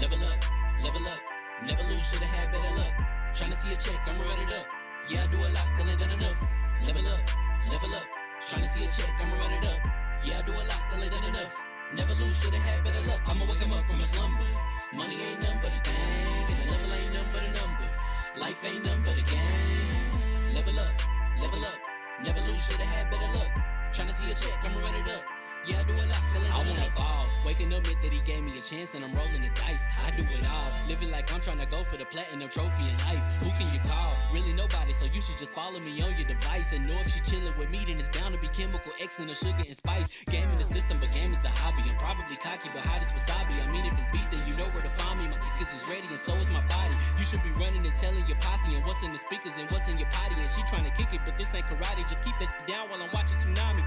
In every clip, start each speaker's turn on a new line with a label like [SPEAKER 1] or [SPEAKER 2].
[SPEAKER 1] Level up, level up, never lose, should've had better luck. Tryna see a check, I'm running up. Yeah, I do a lot, still ain't done enough. Level up, level up, tryna see a check, I'm running up. Yeah, I do a lot, still ain't done enough. Never lose, should've had better luck. I'ma wake 'em up from a slumber. Money ain't nothing but a thing, and the level ain't nothing but a number. Life ain't nothing but a game. Level up, never lose, should've had better luck. Tryna see a check, I'ma run it up. Yeah, I do a lot, still ain't done enough. I wanna ball, waking up meant that he gave me a chance and I'm rolling the dice. I do it all, living like I'm trying to go for the platinum trophy in life. Who can you call? Really nobody, so you should just follow me on your device. And know if she chillin' with me, then it's bound to be chemical X and the sugar and spice. Game in the system, but game is the hobby. I'm probably cocky, but hot as wasabi. I mean, if it's beef, then you know where to find me. My niggas is ready and so is my body. You should be running and telling your posse and what's in the speakers and what's in your potty. And she trying to kick it, but this ain't karate. Just keep that shit down while I'm watching Tsunami.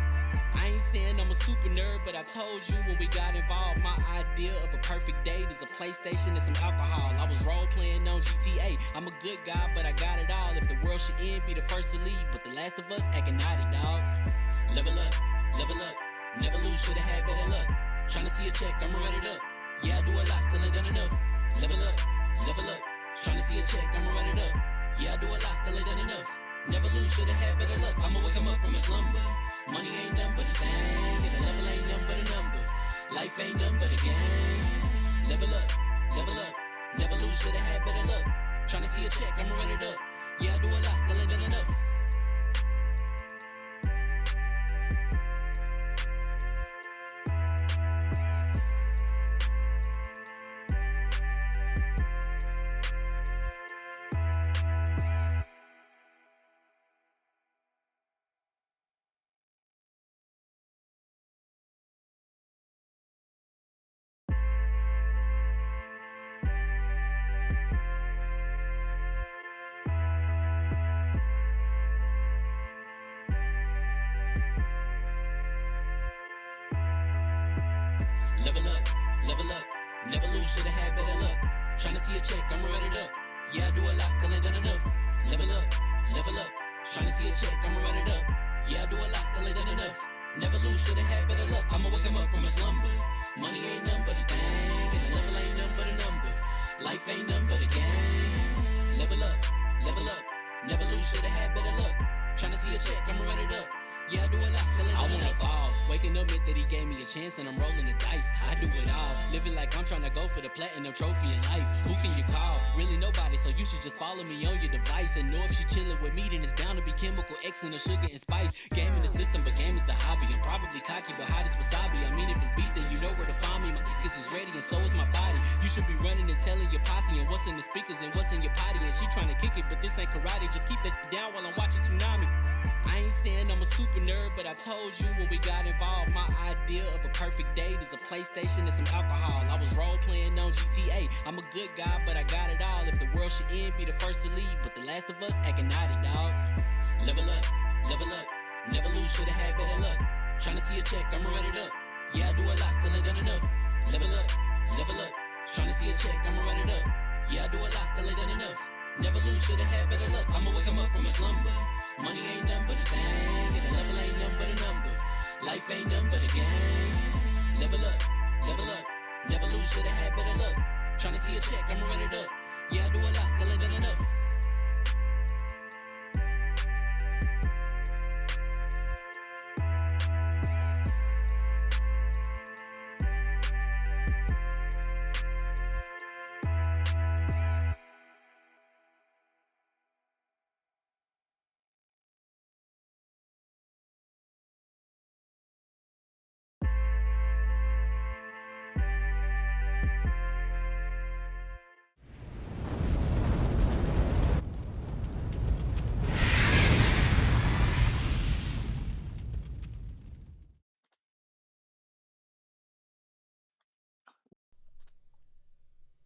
[SPEAKER 1] I ain't saying I'm a super nerd, but I told you when we got involved, my idea of a perfect date is a PlayStation and some alcohol. I was role playing on GTA. I'm a good guy, but I got it all. If the world should end, be the first to leave, but the last of us acting naughty, dog. Level up, never lose, should've had better luck. Tryna see a check, I'ma run it up. Yeah, I do a lot, still ain't done enough. Level up, tryna see a check, I'ma run it up. Yeah, I do a lot, still ain't done enough. Never lose, should've had better luck. I'ma wake 'em up from a slumber. Money ain't nothing but a thing, and the level ain't nothing but a number. Life ain't nothing but a game. Level up, never lose, should've had better luck. Tryna see a check, I'ma run it up. Yeah, I do a lot, still ain't done enough. Level up, never lose, should've had better luck. Tryna see a check, I'ma run it up. Yeah, I do a lot, still ain't done enough. Level up, tryna see a check, I'ma run it up. Yeah, I do a lot, still ain't done enough. Never lose, should've had better luck. I'ma wake 'em up from a slumber. Money ain't nothing but a thing, and the level ain't nothing but a number. Life ain't nothing but a game. Level up, never lose, should've had better luck. Tryna see a check, I'ma run it up. Yeah, I do a lot, still ain't done enough. I wanna ball, waking up meant that he gave me a chance and I'm rolling the dice. I do it all, living like I'm trying to go for the platinum trophy in life. Who can you call? Really nobody, so you should just follow me on your device. And know if she chillin' with me, then it's bound to be chemical X and the sugar and spice. Game in the system, but game is the hobby. I'm probably cocky, but hot as wasabi. I mean, if it's beef, then you know where to find me. My niggas is ready and so is my body. You should be running and telling your posse and what's in the speakers and what's in your potty. And she trying to kick it, but this ain't karate. Just keep that shit down while I'm watching Tsunami. I ain't saying I'm a super nerd, but I told you when we got involved, my idea of a perfect date is a PlayStation and some alcohol. I was role playing on GTA. I'm a good guy, but I got it all. If the world should end, be the first to leave, but the last of us acting naughty, dog. Level up, never lose, should've had better luck. Tryna see a check, I'ma run it up. Yeah, I do a lot, still ain't done enough. Level up, tryna see a check, I'ma run it up. Yeah, I do a lot, still ain't done enough. Never lose, should've had better luck. I'ma wake 'em up from a slumber. Money ain't nothing but a thing, and the level ain't nothing but a number. Life ain't nothing but a game. Level up, never lose, should've had better luck. Tryna see a check, I'ma run it up. Yeah, I do a lot, still ain't done enough.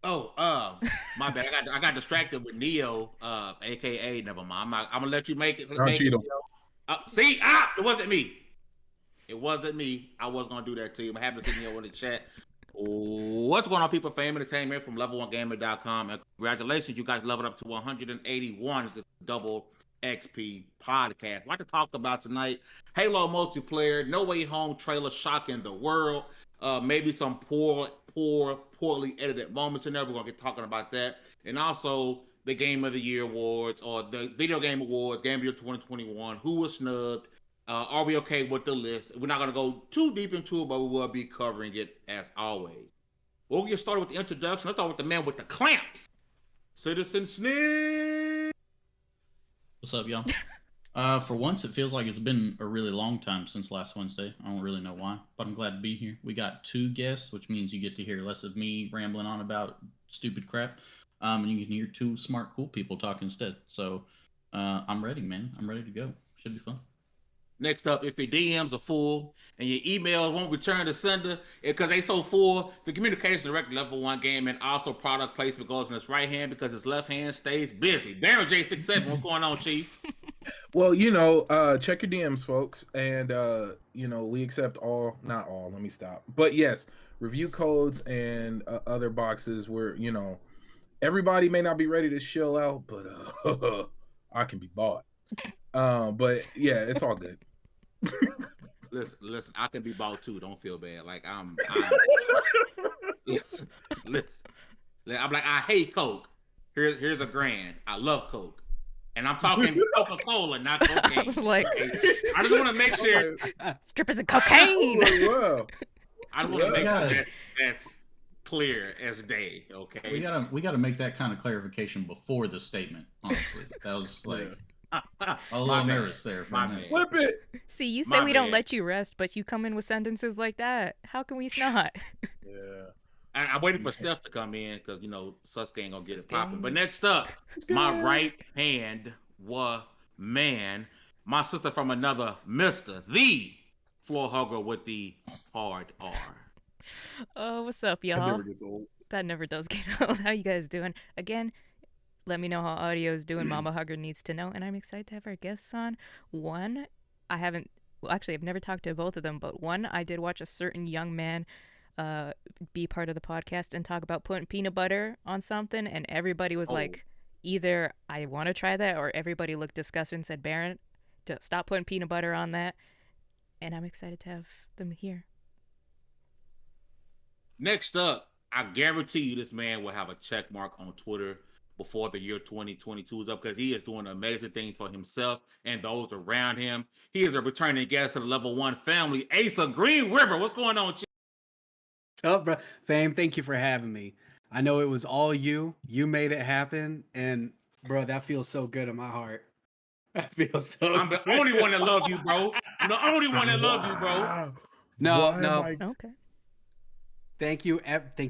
[SPEAKER 2] Oh, my bad. I got distracted with Neo, aka never mind. I'm gonna let you make it.
[SPEAKER 3] Don't cheat him.
[SPEAKER 2] See, it wasn't me. It wasn't me. I was gonna do that to you. I'm happy to see Neo in the chat. What's going on, people? Fame Entertainment from level1gamer.com. And congratulations, you guys leveled up to 181. This double XP podcast. I'd like to talk about tonight Halo multiplayer, No Way Home trailer shocking the world. Maybe some poorly edited moments in there. We're gonna get talking about that, and also the Game of the Year awards or the Video Game Awards, Game of the Year 2021. Who was snubbed? Are we okay with the list? We're not gonna go too deep into it, but we will be covering it as always. We'll get started with the introduction. Let's start with the man with the clamps, Citizen Snake.
[SPEAKER 3] What's up, y'all? For once, it feels like it's been a really long time since last Wednesday. I don't really know why, but I'm glad to be here. We got 2 guests, which means you get to hear less of me rambling on about stupid crap, and you can hear 2 smart, cool people talk instead. So I'm ready, man. I'm ready to go. Should be fun.
[SPEAKER 2] Next up, if your DMs are full and your emails won't return to sender because they so full, the communication director level 1 game and also product placement goes in his right hand because his left hand stays busy. Baron J67, what's going on, Chief?
[SPEAKER 4] Well, check your DMs, folks, and we accept all, not all. Let me stop, but yes, review codes and other boxes where everybody may not be ready to shill out, but I can be bought. But yeah, it's all good.
[SPEAKER 2] Listen, I can be bought too. Don't feel bad. Like I'm listen. I'm like, I hate Coke. Here's a grand. I love Coke. And I'm talking Coca-Cola, not cocaine.
[SPEAKER 5] I was like,
[SPEAKER 2] I just want to make sure
[SPEAKER 5] strippers and cocaine.
[SPEAKER 4] Wow.
[SPEAKER 2] I just want to make sure that's clear as day. Okay.
[SPEAKER 3] We gotta make that kind of clarification before the statement. Honestly, that was like a little nervous there.
[SPEAKER 4] Flip it.
[SPEAKER 5] See, you say we don't let you rest, but you come in with sentences like that. How can we not?
[SPEAKER 4] Yeah.
[SPEAKER 2] I'm waiting for Steph to come in because Sasuke ain't gonna get it popping. But next up, my right hand man, my sister from another Mr. The floor hugger with the hard R.
[SPEAKER 5] Oh, what's up, y'all?
[SPEAKER 4] That never gets old.
[SPEAKER 5] That never does get old. How you guys doing? Again, let me know how audio is doing. Mama Hugger needs to know, and I'm excited to have our guests on. One, I've never talked to both of them, but one, I did watch a certain young man be part of the podcast and talk about putting peanut butter on something, and everybody was like, either I want to try that, or everybody looked disgusted and said, Baron, to stop putting peanut butter on that. And I'm excited to have them here.
[SPEAKER 2] Next up, I guarantee you this man will have a check mark on Twitter before the year 2022 is up because he is doing amazing things for himself and those around him. He is a returning guest to the Level 1 family, Asa Green River. What's going on, Chief?
[SPEAKER 6] What's up, bro? Fame, thank you for having me. I know it was all you. You made it happen. And, bro, that feels so good in my heart. That feels so
[SPEAKER 2] I'm the only one that love you, bro. I'm the only one that love you, bro.
[SPEAKER 6] No.
[SPEAKER 5] Okay.
[SPEAKER 6] Thank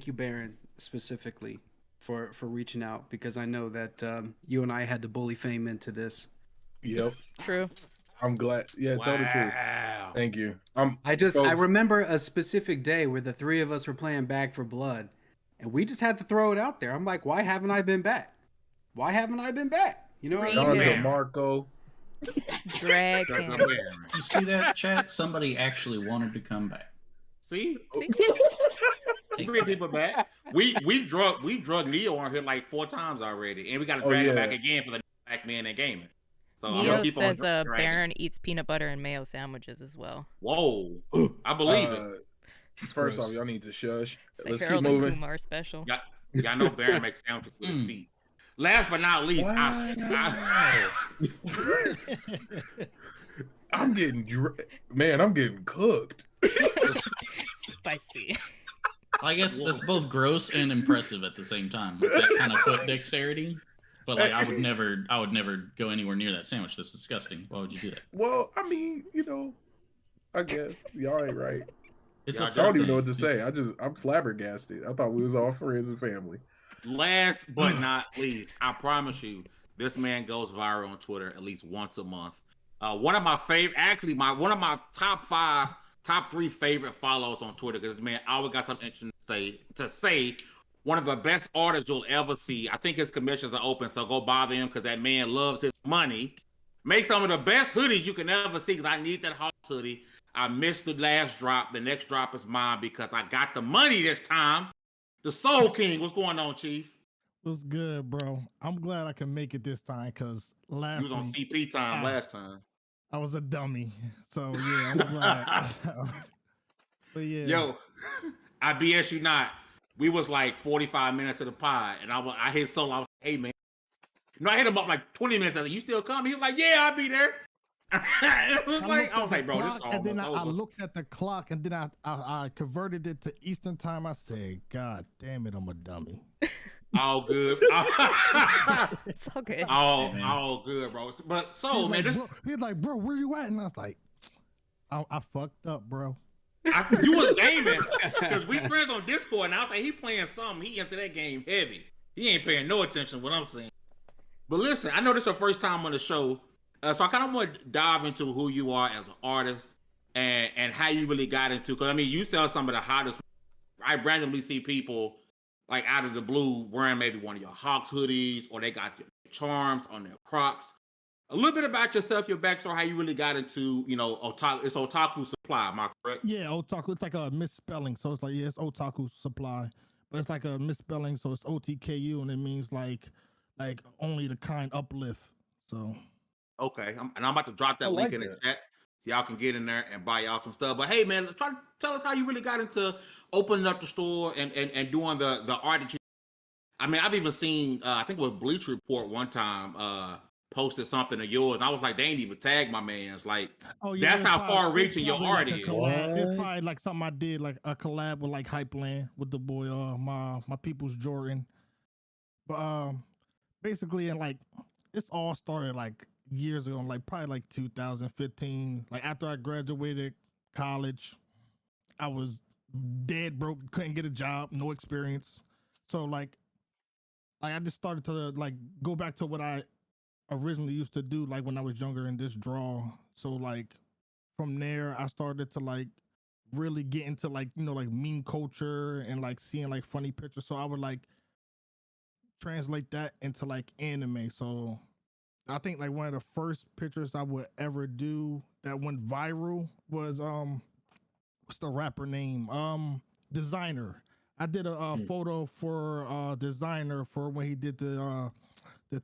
[SPEAKER 6] you, Baron, specifically for reaching out, because I know that you and I had to bully Fame into this.
[SPEAKER 4] Yep.
[SPEAKER 5] True.
[SPEAKER 4] I'm glad. Yeah, tell the truth. Thank you.
[SPEAKER 6] I remember a specific day where the 3 of us were playing Bag for Blood, and we just had to throw it out there. I'm like, why haven't I been back? Why haven't I been back? You know what I mean?
[SPEAKER 4] Marco.
[SPEAKER 5] Drag him.
[SPEAKER 3] You see that, chat? Somebody actually wanted to come back.
[SPEAKER 2] See? Bring people back. We've drug Neo on here like 4 times already, and we got to drag him back again for the Black Man and Gaming. So
[SPEAKER 5] Neo says Baron eats peanut butter and mayo sandwiches as well.
[SPEAKER 2] Whoa, I believe it.
[SPEAKER 4] First off, y'all need to shush.
[SPEAKER 5] Let's keep moving. Kumar special.
[SPEAKER 2] Y'all know Baron makes sandwiches with his feet. Last but not least,
[SPEAKER 4] I'm getting cooked.
[SPEAKER 5] Spicy.
[SPEAKER 3] I guess that's both gross and impressive at the same time. Like that kind of foot dexterity. But like, I would never go anywhere near that sandwich. That's disgusting. Why would you do that?
[SPEAKER 4] Well, I mean, I guess y'all ain't right.
[SPEAKER 3] I
[SPEAKER 4] don't even know what to say. I'm flabbergasted. I thought we was all friends and family.
[SPEAKER 2] Last but not least, I promise you, this man goes viral on Twitter at least once a month. One of my top 3 favorite follows on Twitter, because this man always got something interesting to say. One of the best artists you'll ever see. I think his commissions are open, so go bother him because that man loves his money. Make some of the best hoodies you can ever see, because I need that Hawks hoodie. I missed the last drop. The next drop is mine because I got the money this time. The Soul King. What's going on, Chief?
[SPEAKER 7] What's good, bro? I'm glad I can make it this time because
[SPEAKER 2] you was on CP time last time.
[SPEAKER 7] I was a dummy. So, yeah, I'm glad. But yeah.
[SPEAKER 2] Yo, I BS you not. We was like 45 minutes to the pod, and I hit solo. I was like, hey man, no, I hit him up like 20 minutes. I was like, you still come? He was like, yeah, I'll be there. It was like, I was like, bro, this is
[SPEAKER 7] and then
[SPEAKER 2] almost
[SPEAKER 7] I
[SPEAKER 2] over.
[SPEAKER 7] looked at the clock, and then I converted it to Eastern time. I said, God damn it, I'm a dummy.
[SPEAKER 2] All good.
[SPEAKER 5] It's all good.
[SPEAKER 2] all good, bro. But so, man,
[SPEAKER 7] He's like, bro, where you at? And I was like, I fucked up, bro.
[SPEAKER 2] You was gaming because we friends on Discord, and I was like, he playing something. He into that game heavy. He ain't paying no attention to what I'm saying. But listen, I know this is your first time on the show, so I kind of want to dive into who you are as an artist and how you really got into. Because I mean, you sell some of the hottest. I randomly see people like out of the blue wearing maybe one of your Hawks hoodies, or they got your charms on their Crocs. A little bit about yourself, your backstory, how you really got into, otaku. It's Otaku Supply, am I correct?
[SPEAKER 7] Yeah, otaku. It's like a misspelling, so it's like it's Otaku Supply, but it's like a misspelling, so it's OTKU, and it means like only the kind uplift. So
[SPEAKER 2] okay, I'm about to drop that link in the chat so y'all can get in there and buy y'all some stuff. But hey, man, try to tell us how you really got into opening up the store and doing the art that you. I mean, I've even seen I think it was Bleach Report one time posted something of yours, and I was like, they ain't even tagged my man's. Like, that's how far reaching your art is.
[SPEAKER 7] It's probably like something I did, like a collab with like Hypeland with the boy, my people's Jordan. But basically, and like it's all started like years ago, like probably like 2015. Like after I graduated college, I was dead broke, couldn't get a job, no experience. So like I just started to like go back to what I originally used to do, like when I was younger, and just draw. So like from there, I started to like really get into like like meme culture and like seeing like funny pictures. So I would like translate that into like anime. So I think like one of the first pictures I would ever do that went viral was what's the rapper name? Designer. I did a photo for Designer for when he did the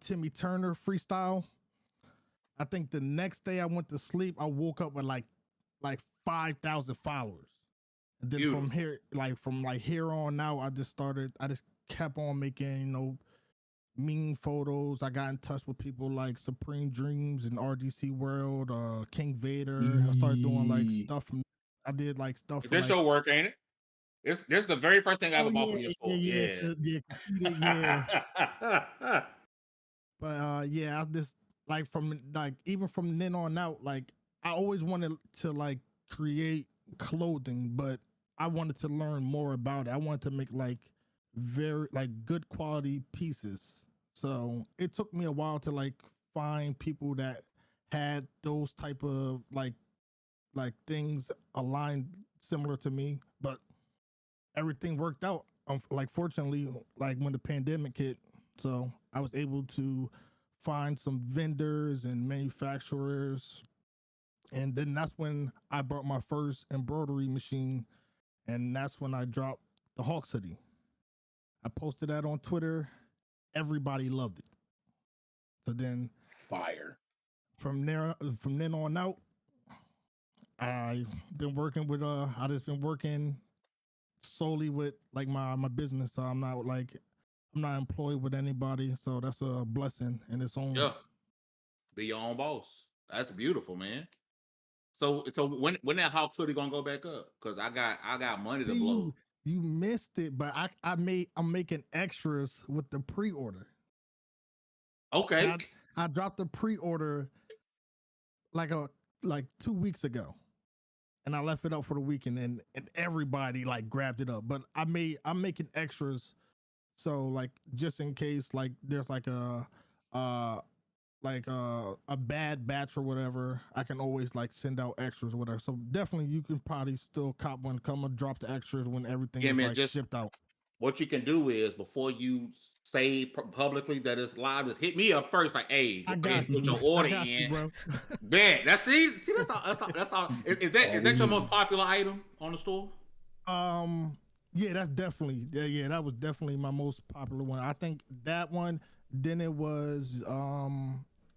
[SPEAKER 7] Timmy Turner freestyle. I think the next day I went to sleep, I woke up with like 5,000 followers. And then from here, from here on out, I just kept on making, meme photos. I got in touch with people like Supreme Dreams and RDC World, King Vader. I started doing like stuff I did like stuff for
[SPEAKER 2] This your work, ain't it? This is the very first thing I ever bought from your store.
[SPEAKER 7] Yeah. But yeah, I just like from like even from then on out, like I always wanted to like create clothing, but I wanted to learn more about it. I wanted to make like very like good quality pieces. So it took me a while to like find people that had those type of like things aligned similar to me, but everything worked out. Like fortunately, like when the pandemic hit, so I was able to find some vendors and manufacturers, and then that's when I bought my first embroidery machine, and that's when I dropped the Hawks hoodie. I posted that on Twitter. Everybody loved it. So then,
[SPEAKER 4] fire.
[SPEAKER 7] From then on out, I've been working with I just been working solely with like my business. So I'm not employed with anybody. So that's a blessing in its own.
[SPEAKER 2] Yeah. Be your own boss. That's beautiful, man. So when that Hawks hoodie gonna go back up? Cause I got money to blow.
[SPEAKER 7] You missed it, but I'm making extras with the pre-order.
[SPEAKER 2] Okay.
[SPEAKER 7] I dropped the pre-order like 2 weeks ago, and I left it up for the weekend, and everybody like grabbed it up. But I'm making extras, so like just in case like there's like a bad batch or whatever, I can always like send out extras or whatever. So definitely you can probably still cop one. Come and drop the extras when everything is like shipped out.
[SPEAKER 2] What you can do is before you say publicly that it's live, just hit me up first. Like, hey,
[SPEAKER 7] I got
[SPEAKER 2] put your order in.
[SPEAKER 7] You, bro.
[SPEAKER 2] Bet. That's that's all. Is that your most popular item on the store?
[SPEAKER 7] Yeah, that's definitely that was definitely my most popular one. I think that one. Then it was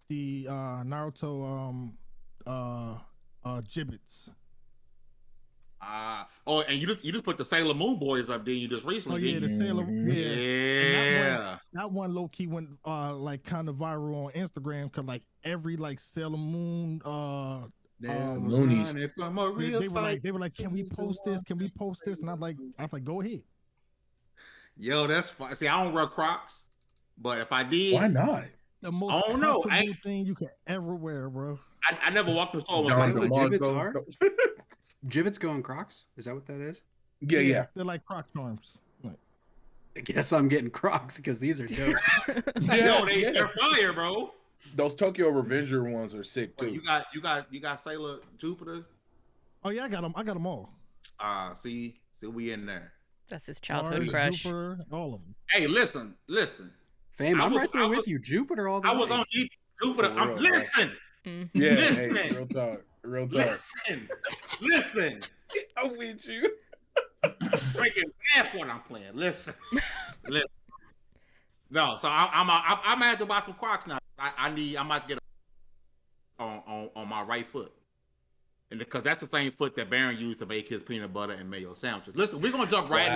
[SPEAKER 7] the Naruto gibbets.
[SPEAKER 2] Oh, and you just put the Sailor Moon boys up there. You just
[SPEAKER 7] Oh
[SPEAKER 2] recently.
[SPEAKER 7] yeah,
[SPEAKER 2] didn't
[SPEAKER 7] the
[SPEAKER 2] you?
[SPEAKER 7] Sailor.
[SPEAKER 4] Mhm.
[SPEAKER 7] Yeah. And
[SPEAKER 2] Yeah.
[SPEAKER 7] that one low key went like kind of viral on Instagram because like every like Sailor Moon
[SPEAKER 4] Loonies.
[SPEAKER 2] Running from a real
[SPEAKER 7] they
[SPEAKER 2] fight.
[SPEAKER 7] were like, can we post this? Can we post this? And I was like, go ahead.
[SPEAKER 2] Yo, that's fun. See, I don't wear Crocs, but if I did,
[SPEAKER 4] Why not?
[SPEAKER 7] The most
[SPEAKER 2] I don't know.
[SPEAKER 7] comfortable thing you can ever wear, bro.
[SPEAKER 2] I never walked in the store with
[SPEAKER 4] Don
[SPEAKER 6] that what
[SPEAKER 2] like,
[SPEAKER 6] Gibbets
[SPEAKER 4] DeMarco.
[SPEAKER 6] are? Gibbets go on Crocs? Is that what that is?
[SPEAKER 4] Yeah.
[SPEAKER 7] They're like Croc charms. Like,
[SPEAKER 6] I guess I'm getting Crocs because these are dope.
[SPEAKER 2] yo, they're fire, bro.
[SPEAKER 4] Those Tokyo Revenger ones are sick too.
[SPEAKER 2] Wait, you got Sailor Jupiter.
[SPEAKER 7] oh yeah, I got them all.
[SPEAKER 2] See, we in there.
[SPEAKER 5] That's his childhood
[SPEAKER 7] Mars,
[SPEAKER 5] crush.
[SPEAKER 7] Jupiter, all of them.
[SPEAKER 2] Hey, listen.
[SPEAKER 6] Fame,
[SPEAKER 2] I
[SPEAKER 6] I'm
[SPEAKER 2] was-
[SPEAKER 6] right there
[SPEAKER 2] I
[SPEAKER 6] with
[SPEAKER 2] was-
[SPEAKER 6] you. Jupiter all the
[SPEAKER 2] I
[SPEAKER 6] way.
[SPEAKER 2] was on Jupiter.
[SPEAKER 4] For real, bro.
[SPEAKER 2] Listen,
[SPEAKER 5] Mhm.
[SPEAKER 4] Yeah,
[SPEAKER 2] Listen.
[SPEAKER 4] hey, real talk.
[SPEAKER 2] listen.
[SPEAKER 4] I'm with you.
[SPEAKER 2] Drinking bad what I'm playing. Listen. No, so I'm gonna have to buy some Crocs now. I'm about to get on my right foot, and because that's the same foot that Baron used to make his peanut butter and mayo sandwiches. Listen, we're gonna jump right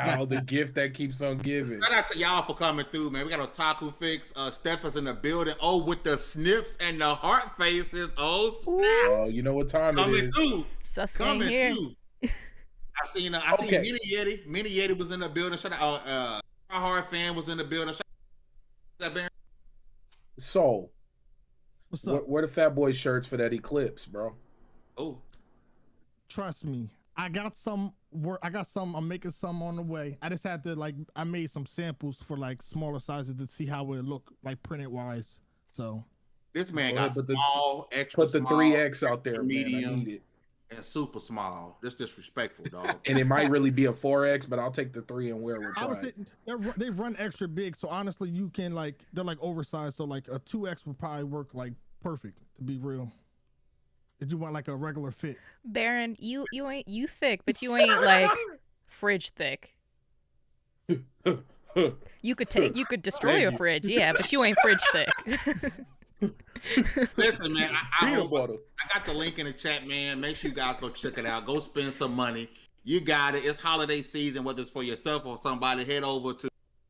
[SPEAKER 4] Wow, the gift that keeps on giving.
[SPEAKER 2] Shout out to y'all for coming through, man. We got a Otaku Fix. Steph is in the building. Oh, with the snips and the heart faces. Oh, snap.
[SPEAKER 4] Oh, you know what time it
[SPEAKER 2] Coming
[SPEAKER 4] is.
[SPEAKER 2] through.
[SPEAKER 5] Sus gang
[SPEAKER 2] Coming
[SPEAKER 5] here.
[SPEAKER 2] through. I seen
[SPEAKER 4] Okay.
[SPEAKER 2] Mini Yeti. Mini Yeti was in the building. Shout out my hard fan was in the building. Shout out to Baron.
[SPEAKER 4] So,
[SPEAKER 7] What's up?
[SPEAKER 4] where the Fat Boy shirts for that eclipse, bro?
[SPEAKER 2] Oh,
[SPEAKER 7] Trust me, I got some work. I got some. I'm making some on the way. I just had to I made some samples for like smaller sizes to see how it look like printed wise. So
[SPEAKER 2] this man
[SPEAKER 4] Go
[SPEAKER 2] got
[SPEAKER 4] ahead, put the-
[SPEAKER 2] small, extra
[SPEAKER 4] Put the
[SPEAKER 2] small,
[SPEAKER 4] 3X out there, man. I
[SPEAKER 2] medium,
[SPEAKER 4] need it.
[SPEAKER 2] and super small. This disrespectful, dog.
[SPEAKER 4] And it might really be a 4X, but I'll take the 3 and wear it.
[SPEAKER 7] I was sitting. They run extra big, so honestly, you can they're like oversized. So like a 2X would probably work like perfect. To be real, if you want like a regular fit.
[SPEAKER 5] Baron, you ain't you thick, but you ain't like fridge thick. You could destroy
[SPEAKER 4] Thank
[SPEAKER 5] a
[SPEAKER 4] you.
[SPEAKER 5] fridge, yeah, but you ain't fridge thick.
[SPEAKER 2] Listen, man,
[SPEAKER 4] Peanut butter.
[SPEAKER 2] I got the link in the chat, man. Make sure you guys go check it out. Go spend some money. You got it. It's holiday season, whether it's for yourself or somebody. Head over to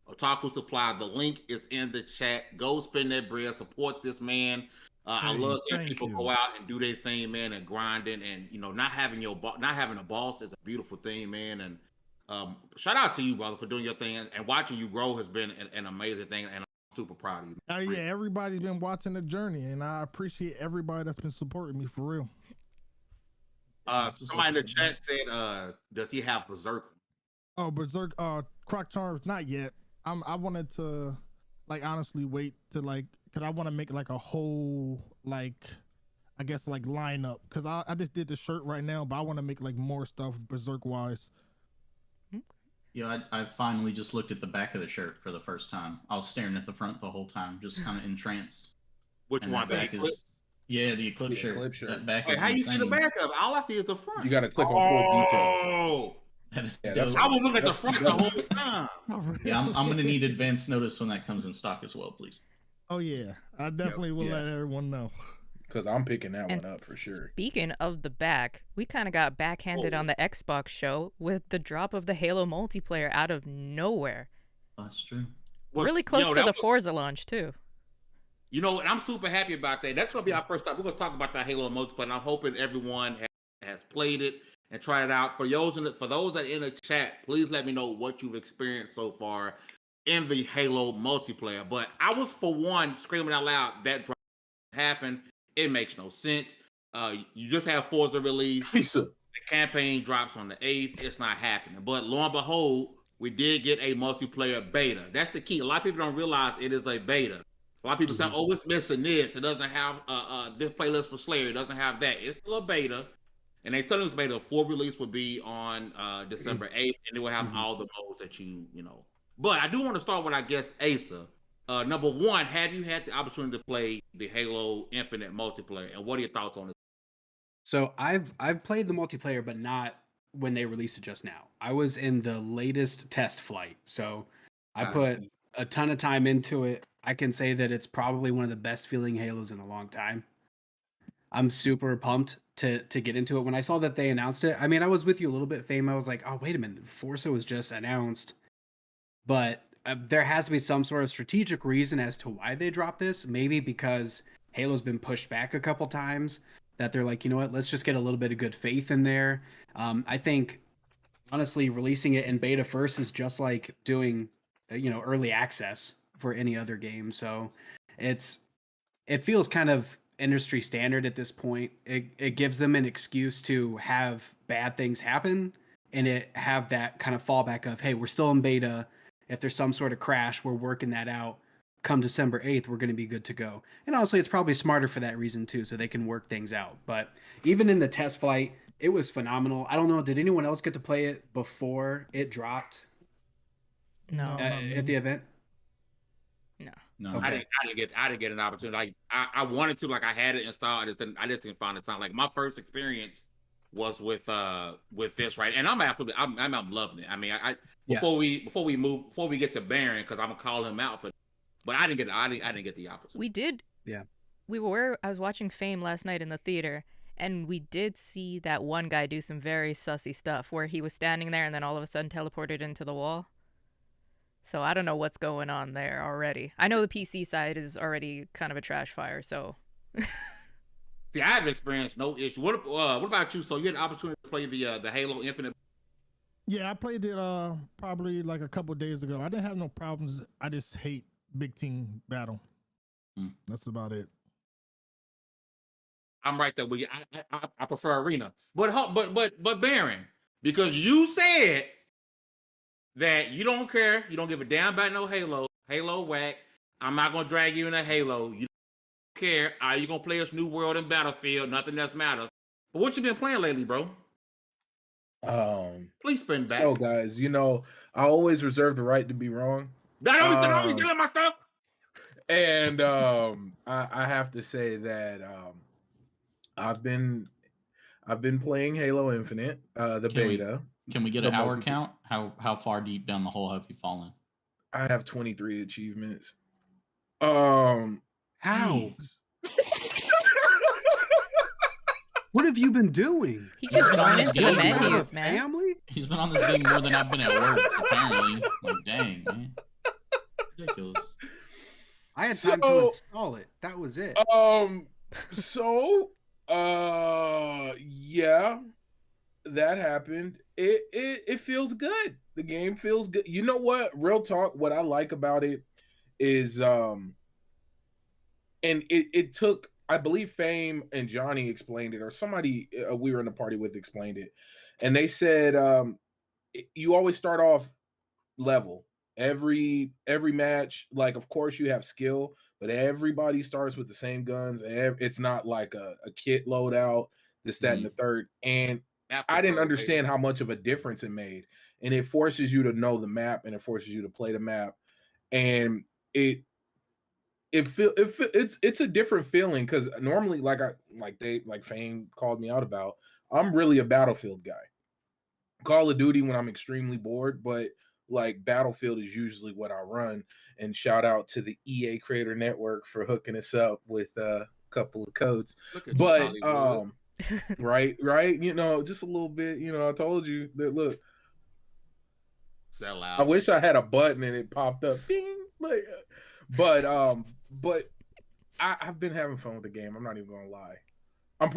[SPEAKER 2] Otaku Supply. The link is in the chat. Go spend that bread. Support this man. I
[SPEAKER 7] Hey,
[SPEAKER 2] love seeing
[SPEAKER 7] thank
[SPEAKER 2] people
[SPEAKER 7] you.
[SPEAKER 2] go out and do their thing, man, and grinding, and not having a boss is a beautiful thing, man. And shout out to you, brother, for doing your thing, and watching you grow has been an amazing thing, and I'm super proud of you.
[SPEAKER 7] Oh yeah, everybody's been watching the journey, and I appreciate everybody that's been supporting me for real.
[SPEAKER 2] Somebody in the chat said, does he have Berserk?
[SPEAKER 7] Oh, Berserk, Croc Charms, not yet. I wanted to, honestly wait to cause I want to make a whole I guess lineup. Cause I just did the shirt right now, but I want to make more stuff Berserk wise.
[SPEAKER 3] Yeah, I finally just looked at the back of the shirt for the first time. I was staring at the front the whole time, just kind of entranced.
[SPEAKER 2] Which
[SPEAKER 3] And
[SPEAKER 2] one?
[SPEAKER 3] that
[SPEAKER 2] The
[SPEAKER 3] back
[SPEAKER 2] Eclipse?
[SPEAKER 3] is, yeah, the Eclipse
[SPEAKER 4] The
[SPEAKER 3] shirt.
[SPEAKER 4] Eclipse shirt.
[SPEAKER 3] That back
[SPEAKER 2] Wait,
[SPEAKER 3] is
[SPEAKER 2] how you see the
[SPEAKER 3] insane.
[SPEAKER 2] back of it? All I see is the front.
[SPEAKER 4] You got to click on full detail.
[SPEAKER 2] Oh,
[SPEAKER 3] That is
[SPEAKER 4] Yeah, that's
[SPEAKER 3] dope.
[SPEAKER 2] I was looking at the
[SPEAKER 4] That's-
[SPEAKER 2] front the whole time.
[SPEAKER 3] Yeah, I'm gonna need advance notice when that comes in stock as well, please.
[SPEAKER 7] Oh yeah, I definitely will
[SPEAKER 4] yeah.
[SPEAKER 7] let everyone know.
[SPEAKER 4] Because I'm picking that
[SPEAKER 5] And
[SPEAKER 4] one up for sure.
[SPEAKER 5] Speaking of the back, we kind of got backhanded on the Xbox show with the drop of the Halo multiplayer out of nowhere.
[SPEAKER 3] That's true.
[SPEAKER 5] Really close to the Forza launch too.
[SPEAKER 2] You know, and I'm super happy about that. That's gonna be our first time. We're gonna talk about that Halo multiplayer, and I'm hoping everyone has played it and tried it out. For those that are in the chat, please let me know what you've experienced so far in the Halo multiplayer. But I was, for one, screaming out loud that drop happened. It makes no sense. You just have Forza release.
[SPEAKER 4] Pizza.
[SPEAKER 2] The campaign drops on the 8th. It's not happening. But lo and behold, we did get a multiplayer beta. That's the key. A lot of people don't realize it is a beta. A lot of people say, oh, it's missing this. It doesn't have this playlist for Slayer. It doesn't have that. It's still a beta. And they tell us beta, full release will be on December 8th. And it will have all the modes that you know. But I do want to start with, I guess, Asa. Number one, have you had the opportunity to play the Halo Infinite multiplayer? And what are your thoughts on it?
[SPEAKER 6] So I've played the multiplayer, but not when they released it just now. I was in the latest test flight, so I put a ton of time into it. I can say that it's probably one of the best feeling Halos in a long time. I'm super pumped to get into it. When I saw that they announced it, I mean, I was with you a little bit, Fame. I was like, oh, wait a minute, Forza was just announced. But there has to be some sort of strategic reason as to why they dropped this. Maybe because Halo's been pushed back a couple times, that they're like, you know what, let's just get a little bit of good faith in there. I think, honestly, releasing it in beta first is just like doing, early access for any other game. So it feels kind of industry standard at this point. It gives them an excuse to have bad things happen, and it have that kind of fallback of, hey, we're still in beta. If there's some sort of crash, we're working that out. Come December 8th, we're going to be good to go. And honestly, it's probably smarter for that reason too, so they can work things out. But even in the test flight, it was phenomenal. I don't know, did anyone else get to play it before it dropped
[SPEAKER 5] No.
[SPEAKER 6] at the event?
[SPEAKER 3] No.
[SPEAKER 6] Okay.
[SPEAKER 2] I didn't get an opportunity. Like I wanted to, like I had it installed. I just didn't find the time. Like my first experience was with this, right? And I'm loving it. I mean, before we get to Baron, because I'm gonna call him out for, but I didn't get the opportunity.
[SPEAKER 5] We did.
[SPEAKER 6] Yeah.
[SPEAKER 5] I was watching Fame last night in the theater, and we did see that one guy do some very sussy stuff where he was standing there and then all of a sudden teleported into the wall. So I don't know what's going on there already. I know the PC side is already kind of a trash fire, so.
[SPEAKER 2] See, I haven't experienced no issue. What about you? So you had the opportunity to play the Halo Infinite?
[SPEAKER 7] Yeah, I played it probably like a couple days ago. I didn't have no problems. I just hate big team battle. That's about it.
[SPEAKER 2] I'm right there with you. I prefer arena, but Baron, because you said that you don't care, you don't give a damn about no Halo whack. I'm not gonna drag you into Halo. You don't care. Are you gonna play us New World and Battlefield? Nothing else matters. But what you been playing lately, bro? Please spin back.
[SPEAKER 4] So guys, I always reserve the right to be wrong.
[SPEAKER 2] Don't be stealing my stuff.
[SPEAKER 4] And I have to say that I've been playing Halo Infinite, the beta.
[SPEAKER 3] Can we get an hour count? How far deep down the hole have you fallen?
[SPEAKER 4] I have 23 achievements.
[SPEAKER 6] How? What have you been doing?
[SPEAKER 5] He's just going into the menus, man.
[SPEAKER 6] Family?
[SPEAKER 3] He's been on this game more than I've been at work, apparently. Like, dang, man. Ridiculous.
[SPEAKER 6] I had time to install it. That was it.
[SPEAKER 4] Yeah, that happened. It feels good. The game feels good. You know what? Real talk, what I like about it is and it took, I believe Fame and Johnny explained it, or somebody we were in the party with explained it. And they said you always start off level. Every match, like, of course you have skill, but everybody starts with the same guns. It's not like a kit loadout, this, that, and the third. And I didn't understand how much of a difference it made. And it forces you to know the map, and it forces you to play the map. And it's a different feeling, because normally, like Fame called me out about, I'm really a Battlefield guy. Call of Duty when I'm extremely bored, but like Battlefield is usually what I run. And shout out to the EA Creator Network for hooking us up with a couple of codes. But right, just a little bit. I told you that. Look,
[SPEAKER 2] sell out.
[SPEAKER 4] I wish I had a button and it popped up. Bing, but I've been having fun with the game. I'm not even gonna lie. I'm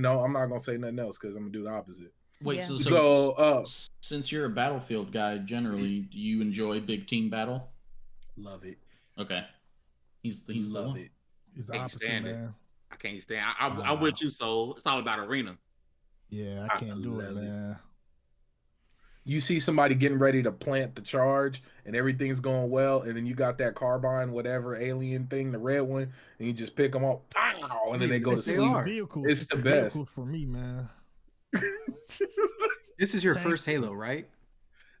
[SPEAKER 4] not gonna say nothing else because I'm gonna do the opposite.
[SPEAKER 3] Wait,
[SPEAKER 5] Yeah.
[SPEAKER 3] so since you're a Battlefield guy, generally, do you enjoy big team battle?
[SPEAKER 4] Love it.
[SPEAKER 3] Okay, he's
[SPEAKER 4] Love
[SPEAKER 3] the one.
[SPEAKER 4] it.
[SPEAKER 7] He's the
[SPEAKER 2] Can't
[SPEAKER 7] opposite,
[SPEAKER 2] stand it.
[SPEAKER 7] man.
[SPEAKER 2] I can't stand. I'm with you, so it's all about arena.
[SPEAKER 7] Yeah, I can't do it,
[SPEAKER 4] love it.
[SPEAKER 7] man.
[SPEAKER 4] You see somebody getting ready to plant the charge and everything's going well, and then you got that carbine, whatever alien thing, the red one, and you just pick them up, pow, and then they go to sleep.
[SPEAKER 7] Vehicles,
[SPEAKER 4] It's the best.
[SPEAKER 7] Vehicles for me, man.
[SPEAKER 6] This is your first Halo, right?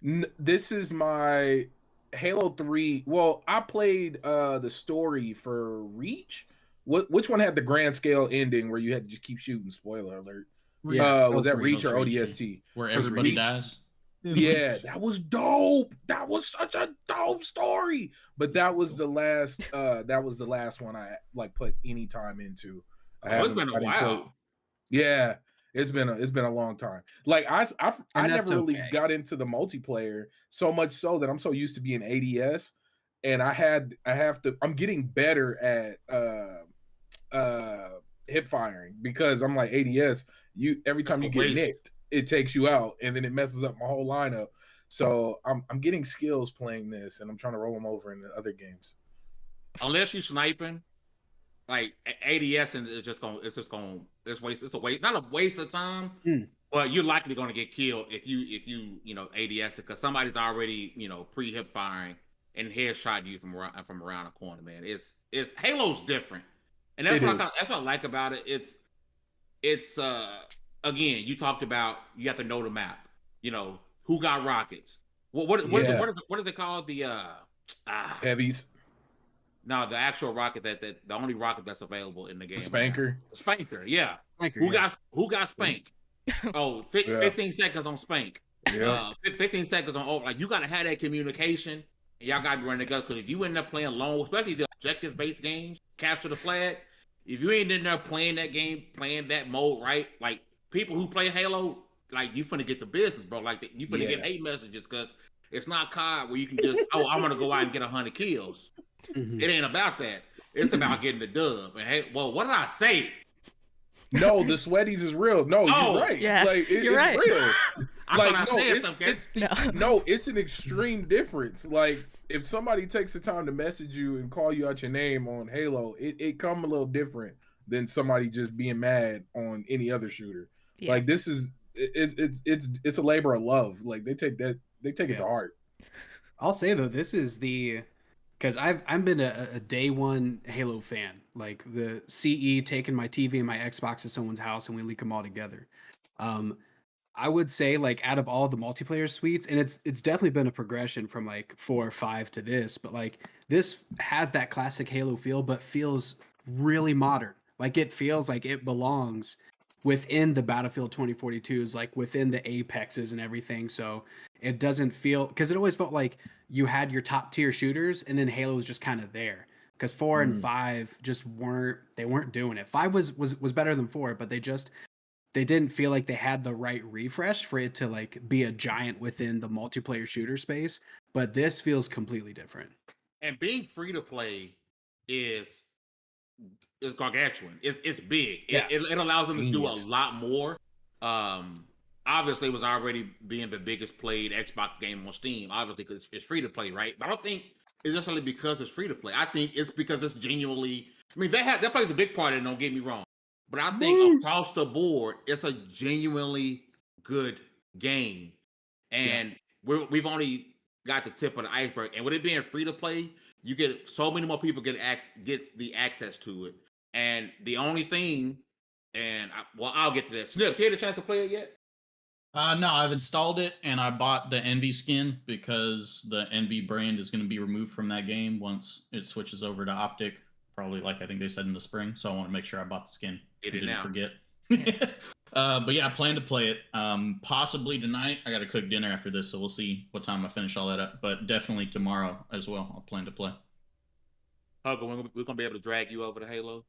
[SPEAKER 4] This is my Halo 3. Well, I played the story for Reach. Which one had the grand scale ending where you had to just keep shooting? Spoiler alert.
[SPEAKER 6] Yeah,
[SPEAKER 4] was that Reach or ODST?
[SPEAKER 3] Where everybody
[SPEAKER 4] Reach.
[SPEAKER 3] dies?
[SPEAKER 4] Yeah, that was dope. That was such a dope story. But that was the last one I like put any time into. I
[SPEAKER 2] Oh, it's
[SPEAKER 4] haven't.
[SPEAKER 2] been a
[SPEAKER 4] I didn't play.
[SPEAKER 2] while.
[SPEAKER 4] Yeah, it's been a long time. Like I
[SPEAKER 6] And that's
[SPEAKER 4] never really
[SPEAKER 6] okay.
[SPEAKER 4] got into the multiplayer so much so that I'm so used to being ADS, and I'm getting better at hip firing because I'm like ADS. Every
[SPEAKER 2] That's
[SPEAKER 4] time
[SPEAKER 2] a
[SPEAKER 4] you get
[SPEAKER 2] waste.
[SPEAKER 4] nicked, it takes you out, and then it messes up my whole lineup. So I'm getting skills playing this, and I'm trying to roll them over into other games.
[SPEAKER 2] Unless you sniping, like ADS, and it's a waste, not a waste of time, but you're likely going to get killed if you ADS because somebody's already pre hip firing and headshot you from around the corner. Man, it's Halo's different, and that's what I like about it. It's again, you talked about you have to know the map. Who got rockets. What is it called? The
[SPEAKER 4] Heavies.
[SPEAKER 2] no, the actual rocket the only rocket that's available in the game.
[SPEAKER 4] The Spanker.
[SPEAKER 2] Spanker, yeah.
[SPEAKER 6] Spanker,
[SPEAKER 2] Who got Spank? Oh, 15 seconds on Spank.
[SPEAKER 4] Yeah.
[SPEAKER 2] 15 seconds on like you gotta have that communication and y'all gotta be running together because if you end up playing lone, especially the objective based games, capture the flag, if you ain't in there playing that game, playing that mode, right? Like people who play Halo, like you finna get the business, bro. Like you finna get 8 messages because it's not COD where you can just I'm gonna go out and get 100 kills. It ain't about that. It's about getting the dub. And hey, well, what did I say?
[SPEAKER 4] No, the sweaties is real. No, you're right.
[SPEAKER 5] Yeah,
[SPEAKER 4] like
[SPEAKER 5] you're right.
[SPEAKER 4] It's real.
[SPEAKER 2] Like
[SPEAKER 4] it's an extreme difference. Like if somebody takes the time to message you and call you out your name on Halo, it come a little different than somebody just being mad on any other shooter.
[SPEAKER 5] Yeah.
[SPEAKER 4] Like this is it's a labor of love. Like they take it to heart.
[SPEAKER 6] I'll say though, this is because I've been a day one Halo fan. Like the CE taking my TV and my Xbox to someone's house and we leak them all together. I would say like out of all the multiplayer suites, and it's definitely been a progression from like 4 or 5 to this, but like this has that classic Halo feel, but feels really modern. Like it feels like it belongs within the Battlefield 2042s, like within the Apexes and everything. So it doesn't feel, because it always felt like you had your top tier shooters and then Halo was just kind of there. Because 4 and 5 just weren't doing it. 5 was better than 4, but they didn't feel like they had the right refresh for it to like be a giant within the multiplayer shooter space. But this feels completely different.
[SPEAKER 2] And being free to play is gargantuan. It's big.
[SPEAKER 6] Yeah.
[SPEAKER 2] It allows them to do a lot more. Obviously, it was already being the biggest played Xbox game on Steam. Obviously, because it's free to play, right? But I don't think it's necessarily because it's free to play. I think it's because it's genuinely. I mean, that plays a big part in it. Don't get me wrong. But I think across the board, it's a genuinely good game, and we've only got the tip of the iceberg. And with it being free to play, you get so many more people gets the access to it. And the only thing, I'll get to that. Snips, you had a chance to play it yet?
[SPEAKER 3] No, I've installed it and I bought the Envy skin because the Envy brand is going to be removed from that game once it switches over to Optic. Probably like I think they said in the spring. So I want to make sure I bought the skin. Didn't forget. But yeah, I plan to play it. Possibly tonight. I got to cook dinner after this, so we'll see what time I finish all that up. But definitely tomorrow as well. I'll plan to play.
[SPEAKER 2] Hugger, we're gonna be able to drag you over to Halo.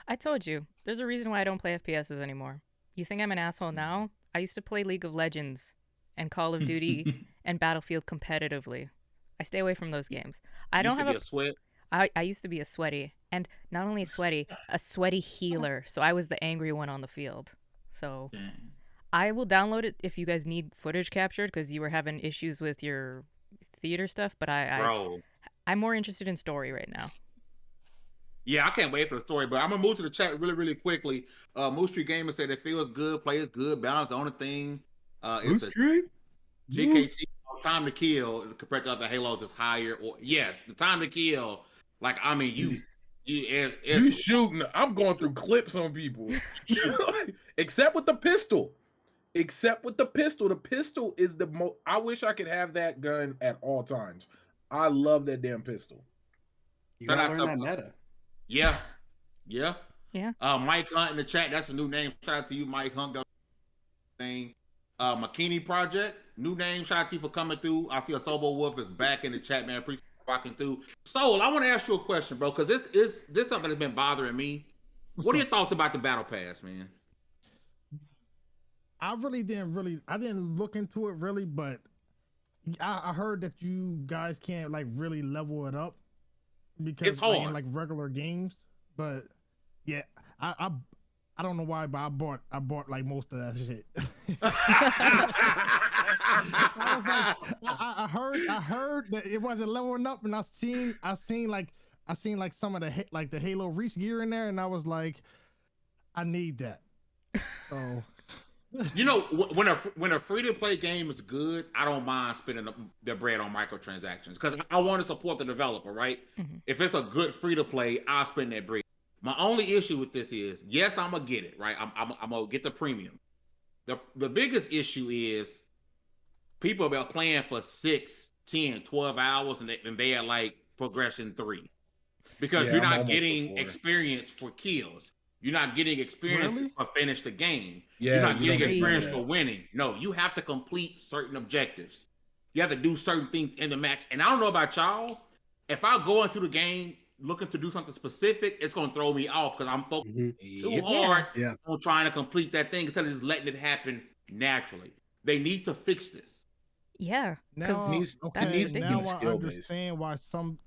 [SPEAKER 5] I told you, there's a reason why I don't play FPSs anymore. You think I'm an asshole now? I used to play League of Legends and Call of Duty and Battlefield competitively. I stay away from those games. I don't have
[SPEAKER 2] a sweat.
[SPEAKER 5] I used to be a sweaty, and not only a sweaty healer. So I was the angry one on the field. So I will download it if you guys need footage captured because you were having issues with your theater stuff. But I'm more interested in story right now.
[SPEAKER 2] Yeah, I can't wait for the story, but I'm gonna move to the chat really, really quickly. Moose Street Gamer said it feels good, plays good, balance. The only thing is the GKT time to kill compared to other Halos is higher. Or yes, the time to kill. Like I mean, you
[SPEAKER 4] shooting. I'm going through clips on people, except with the pistol. The pistol is the most. I wish I could have that gun at all times. I love that damn pistol.
[SPEAKER 6] You gotta learn that meta.
[SPEAKER 2] Yeah.
[SPEAKER 5] Mike
[SPEAKER 2] Hunt in the chat. That's a new name. Shout out to you, Mike Hunt. Thing. McKinney Project. New name. Shout out to you for coming through. I see a Sobo Wolf is back in the chat, man. Appreciate you walking through. Soul, I want to ask you a question, bro, because this is something that's been bothering me. What are your thoughts about the battle pass, man?
[SPEAKER 7] I didn't look into it really, but I heard that you guys can't like really level it up because
[SPEAKER 2] It's
[SPEAKER 7] like, in
[SPEAKER 2] hard.
[SPEAKER 7] like regular games. But yeah, I don't know why, but I bought like most of that shit. I was like, I heard that it wasn't leveling up, and I seen like some of the like the Halo Reach gear in there, and I was like, I need that. So
[SPEAKER 2] You know, when a free to play game is good, I don't mind spending the bread on microtransactions because I want to support the developer, right?
[SPEAKER 5] Mhm.
[SPEAKER 2] If it's a good free to play, I'll spend that bread. My only issue with this is, yes, I'm gonna get it, right? I'm gonna get the premium. The biggest issue is people have been playing for 6, 10, 12 hours and they are like progression 3 because
[SPEAKER 4] Yeah,
[SPEAKER 2] you're
[SPEAKER 4] I'm
[SPEAKER 2] not
[SPEAKER 4] almost to
[SPEAKER 2] getting
[SPEAKER 4] 4.
[SPEAKER 2] experience for kills. You're not getting experience
[SPEAKER 7] Really?
[SPEAKER 2] for finish the game.
[SPEAKER 4] Yeah,
[SPEAKER 2] You're not
[SPEAKER 4] you
[SPEAKER 2] getting
[SPEAKER 4] don't get
[SPEAKER 2] experience
[SPEAKER 4] that.
[SPEAKER 2] for winning. No, you have to complete certain objectives. You have to do certain things in the match. And I don't know about y'all. If I go into the game looking to do something specific, it's going to throw me off because I'm focused too
[SPEAKER 4] Yep.
[SPEAKER 2] hard
[SPEAKER 6] Yeah.
[SPEAKER 2] on trying to complete that thing instead of just letting it happen naturally. They need to fix this.
[SPEAKER 5] Yeah,
[SPEAKER 7] now,
[SPEAKER 5] because
[SPEAKER 7] okay,
[SPEAKER 5] that's
[SPEAKER 7] now
[SPEAKER 5] ridiculous.
[SPEAKER 7] I
[SPEAKER 4] skill-based.
[SPEAKER 7] understand why some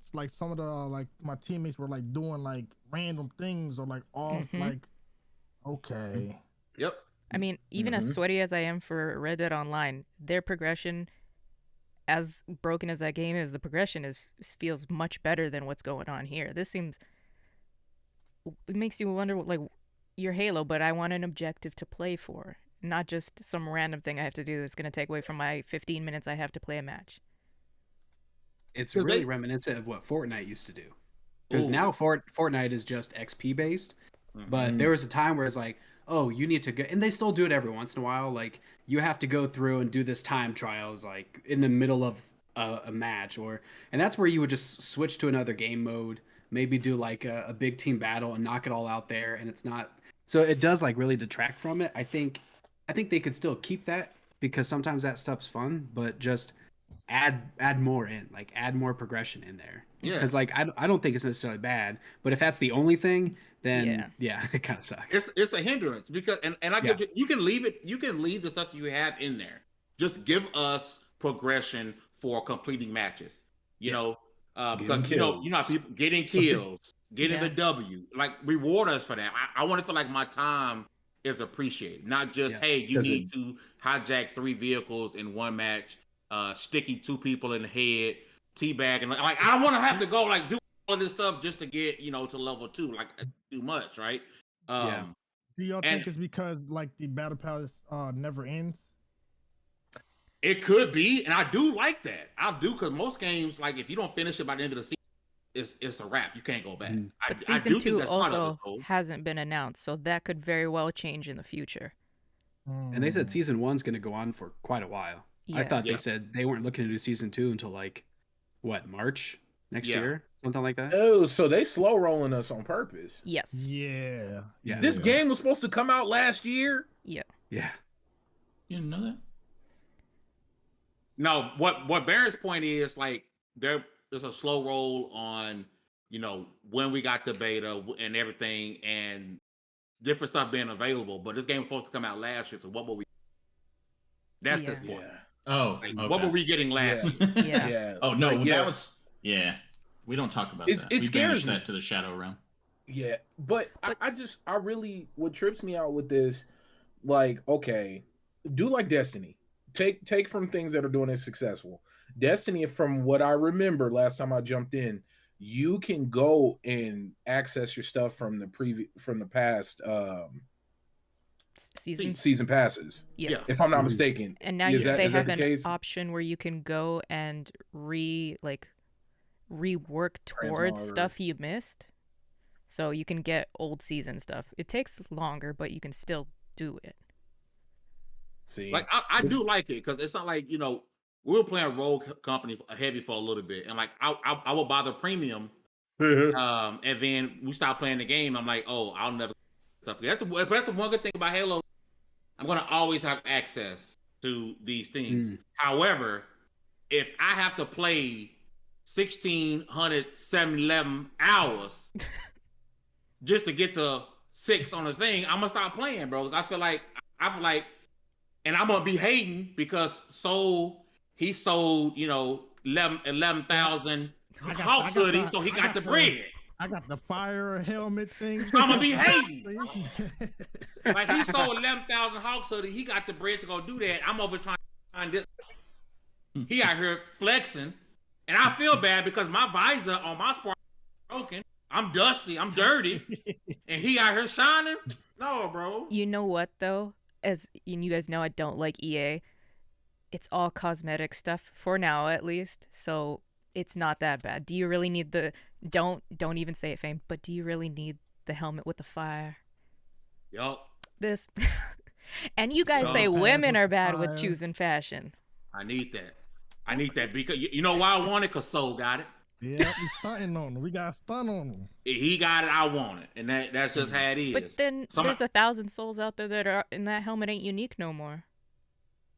[SPEAKER 7] of the like my teammates were like doing like random things or like off
[SPEAKER 5] Mhm.
[SPEAKER 7] like okay.
[SPEAKER 2] Yep.
[SPEAKER 5] I mean, even as
[SPEAKER 4] Mhm.
[SPEAKER 5] sweaty as I am for Red Dead Online, their progression, as broken as that game is, the progression feels much better than what's going on here. This seems, it makes you wonder, like, you're Halo, but I want an objective to play for, not just some random thing I have to do that's going to take away from my 15 minutes I have to play a match.
[SPEAKER 6] It's
[SPEAKER 2] 'Cause
[SPEAKER 6] really
[SPEAKER 2] they-
[SPEAKER 6] reminiscent of what Fortnite used to do. Because
[SPEAKER 2] Ooh.
[SPEAKER 6] now Fortnite is just XP based, but
[SPEAKER 2] Mhm.
[SPEAKER 6] there was a time where it's like, oh, you need to go, and they still do it every once in a while. Like you have to go through and do this time trials, like in the middle of a match, and that's where you would just switch to another game mode, maybe do like a big team battle and knock it all out there, and it's not. So it does like really detract from it. I think they could still keep that because sometimes that stuff's fun, but just add more in, like add more progression in there.
[SPEAKER 2] Yeah.
[SPEAKER 6] Because like I don't think it's necessarily bad, but if that's the only thing, then yeah, it kind of sucks.
[SPEAKER 2] It's a hindrance because and I
[SPEAKER 6] Yeah.
[SPEAKER 2] give you can leave it. You can leave the stuff that you have in there. Just give us progression for completing matches. You
[SPEAKER 6] Yeah.
[SPEAKER 2] know,
[SPEAKER 4] Getting
[SPEAKER 2] because you know how
[SPEAKER 4] kills.
[SPEAKER 2] people getting kills, getting
[SPEAKER 5] Yeah.
[SPEAKER 2] the W. Like reward us for that. I want to feel like my time is appreciated, not just
[SPEAKER 6] Yeah.
[SPEAKER 2] hey, you
[SPEAKER 4] 'Cause
[SPEAKER 2] need to hijack 3 vehicles in one match, sticky 2 people in the head, teabag, and like I want to have to go like do all this stuff just to get to level 2. Like too much, right?
[SPEAKER 6] Yeah.
[SPEAKER 7] Do y'all
[SPEAKER 2] And-
[SPEAKER 7] think it's because like the battle pass never ends?
[SPEAKER 2] It could be, and I do like that. I do because most games, like if you don't finish it by the end of the season, it's a wrap. You can't go back.
[SPEAKER 6] Mhm.
[SPEAKER 2] I
[SPEAKER 5] But
[SPEAKER 2] do
[SPEAKER 5] season
[SPEAKER 2] think
[SPEAKER 5] 2
[SPEAKER 2] that's part of
[SPEAKER 5] also
[SPEAKER 2] this whole.
[SPEAKER 5] hasn't been announced, so that could very well change in the future.
[SPEAKER 6] And they said season 1's going to go on for quite a while. I
[SPEAKER 5] Yeah.
[SPEAKER 6] thought
[SPEAKER 2] Yeah.
[SPEAKER 6] they said they weren't looking to do season 2 until like what, March next
[SPEAKER 2] Yeah.
[SPEAKER 6] year, something like that.
[SPEAKER 4] Oh, so they slow rolling us on purpose.
[SPEAKER 5] Yes.
[SPEAKER 7] Yeah.
[SPEAKER 6] Yeah.
[SPEAKER 4] This game was supposed to come out last year.
[SPEAKER 5] Yeah.
[SPEAKER 6] Yeah.
[SPEAKER 3] You didn't know that?
[SPEAKER 2] No, what Baron's point is like there's a slow roll on when we got the beta and everything and different stuff being available. But this game was supposed to come out last year, so what were we? That's
[SPEAKER 5] Yeah.
[SPEAKER 2] this point.
[SPEAKER 4] Yeah.
[SPEAKER 3] Oh,
[SPEAKER 2] Like,
[SPEAKER 3] okay.
[SPEAKER 2] What were we getting last
[SPEAKER 4] Yeah.
[SPEAKER 2] year?
[SPEAKER 5] Yeah.
[SPEAKER 4] Yeah.
[SPEAKER 3] Oh no,
[SPEAKER 4] Like, yeah.
[SPEAKER 3] that was We don't talk about
[SPEAKER 4] It's-
[SPEAKER 3] that.
[SPEAKER 4] it
[SPEAKER 3] We
[SPEAKER 4] scares
[SPEAKER 3] banished
[SPEAKER 4] me.
[SPEAKER 3] that to the shadow realm.
[SPEAKER 4] Yeah, but I really, what trips me out with this, like, okay, do like Destiny. Take from things that are doing it successful. Destiny, from what I remember last time I jumped in, you can go and access your stuff from the past
[SPEAKER 5] Season.
[SPEAKER 4] season passes.
[SPEAKER 5] Yes.
[SPEAKER 2] Yeah.
[SPEAKER 4] If I'm not
[SPEAKER 6] Mhm.
[SPEAKER 4] mistaken.
[SPEAKER 5] And now
[SPEAKER 4] Is that-
[SPEAKER 5] they
[SPEAKER 4] is that
[SPEAKER 5] have
[SPEAKER 4] the
[SPEAKER 5] an
[SPEAKER 4] case?
[SPEAKER 5] option where you can go and rework towards
[SPEAKER 4] Transmog or-
[SPEAKER 5] stuff you missed. So you can get old season stuff. It takes longer, but you can still do it.
[SPEAKER 4] See,
[SPEAKER 2] Like I
[SPEAKER 4] This-
[SPEAKER 2] do like it because it's not like we were playing Rogue Company heavy for a little bit, and like I will buy the premium, and then we stopped playing the game. I'm like, oh, I'll never stuff. That's the one good thing about Halo. I'm gonna always have access to these things.
[SPEAKER 6] Mm.
[SPEAKER 2] However, if I have to play 1,611 hours just to get to 6 on the thing, I'm gonna stop playing, bro. I feel like, and I'm gonna be hating because he sold, 11,000 Hawks hoodies, so he got the bread.
[SPEAKER 7] I got the fire helmet thing.
[SPEAKER 2] I'm gonna be hating. Like he sold 11,000 Hawks hoodies, he got the bread to go do that. I'm over trying to find this. He out here flexing, and I feel bad because my visor on my sport is broken. I'm dusty, I'm dirty, and he out here shining. No, bro.
[SPEAKER 5] You know what though? As you guys know, I don't like EA. It's all cosmetic stuff for now, at least. So it's not that bad. Do you really need the? Don't even say it, Fame. But do you really need the helmet with the fire?
[SPEAKER 2] Yup.
[SPEAKER 5] This, and you guys say women are bad with choosing fashion.
[SPEAKER 2] I need that because you know why I want it? Because Soul got it.
[SPEAKER 7] Yeah, we stunting on him. We got stun on him.
[SPEAKER 2] He got it. I want it, and that's just how it is.
[SPEAKER 5] But then there's 1,000 souls out there that are in that helmet ain't unique no more.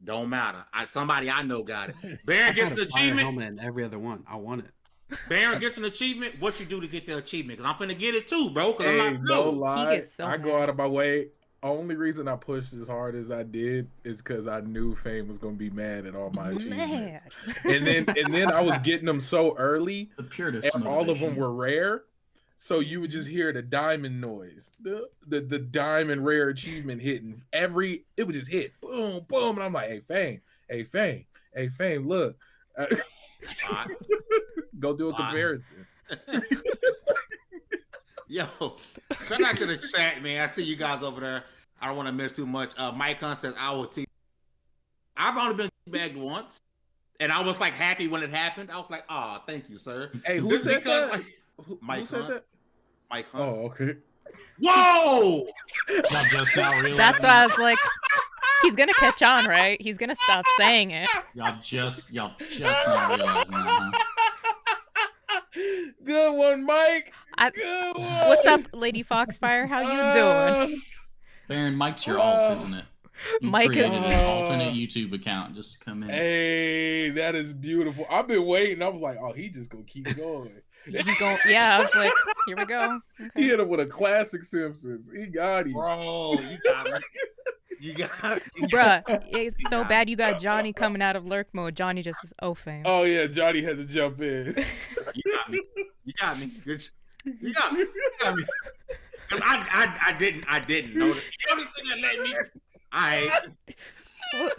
[SPEAKER 2] Don't matter. Somebody I know got it. Baron gets an achievement.
[SPEAKER 6] Helmet in every other one. I want it.
[SPEAKER 2] Baron gets an achievement. What you do to get the achievement? Because I'm finna get it too, bro.
[SPEAKER 4] Hey,
[SPEAKER 2] I'm not
[SPEAKER 4] no lie.
[SPEAKER 5] He gets so
[SPEAKER 4] I go
[SPEAKER 5] mad.
[SPEAKER 4] out of my way. Only reason I pushed as hard as I did is because I knew Fame was gonna be mad at all my achievements. And then I was getting them so early,
[SPEAKER 3] The purest
[SPEAKER 4] and all of them
[SPEAKER 3] motivation.
[SPEAKER 4] were rare. So you would just hear the diamond noise, the diamond rare achievement hitting. It would just hit, boom, boom, and I'm like, hey Fame, look, go do a comparison.
[SPEAKER 2] Yo, shout out to the chat, man. I see you guys over there. I don't want to miss too much. Mike Hunt says, I will teach. I've only been bagged once, and I was like happy when it happened. I was like, oh, thank you, sir.
[SPEAKER 4] Hey, who
[SPEAKER 2] This
[SPEAKER 4] said
[SPEAKER 2] because,
[SPEAKER 4] that?
[SPEAKER 2] like,
[SPEAKER 4] Who
[SPEAKER 2] Mike
[SPEAKER 4] said
[SPEAKER 2] Hunt.
[SPEAKER 4] that?
[SPEAKER 2] Mike Hunt.
[SPEAKER 4] Oh, okay.
[SPEAKER 2] Whoa!
[SPEAKER 3] Y'all just now realizing-
[SPEAKER 5] That's why I was like, he's gonna catch on, right? He's gonna stop saying it.
[SPEAKER 3] Y'all just now realizing that, huh?
[SPEAKER 4] Good one, Mike. Good one.
[SPEAKER 5] What's up, Lady Foxfire? How you doing?
[SPEAKER 3] Baron, Mike's your alt, isn't it? You
[SPEAKER 5] Mike is-
[SPEAKER 3] created an alternate YouTube account just to come in.
[SPEAKER 4] Hey, that is beautiful. I've been waiting. I was like, oh, he just gonna keep going.
[SPEAKER 5] Yeah, I was like, here we go.
[SPEAKER 4] He
[SPEAKER 5] Okay.
[SPEAKER 4] hit him with a classic Simpsons. He got him.
[SPEAKER 2] Bro, you got me. You got me.
[SPEAKER 5] Bruh, it's so bad you got Johnny coming out of lurk mode. Johnny just is Fame.
[SPEAKER 4] Oh yeah, Johnny had to jump in.
[SPEAKER 2] You got me. You got me. Good. You got me. You got me. 'Cause I didn't know that. The other thing that let me.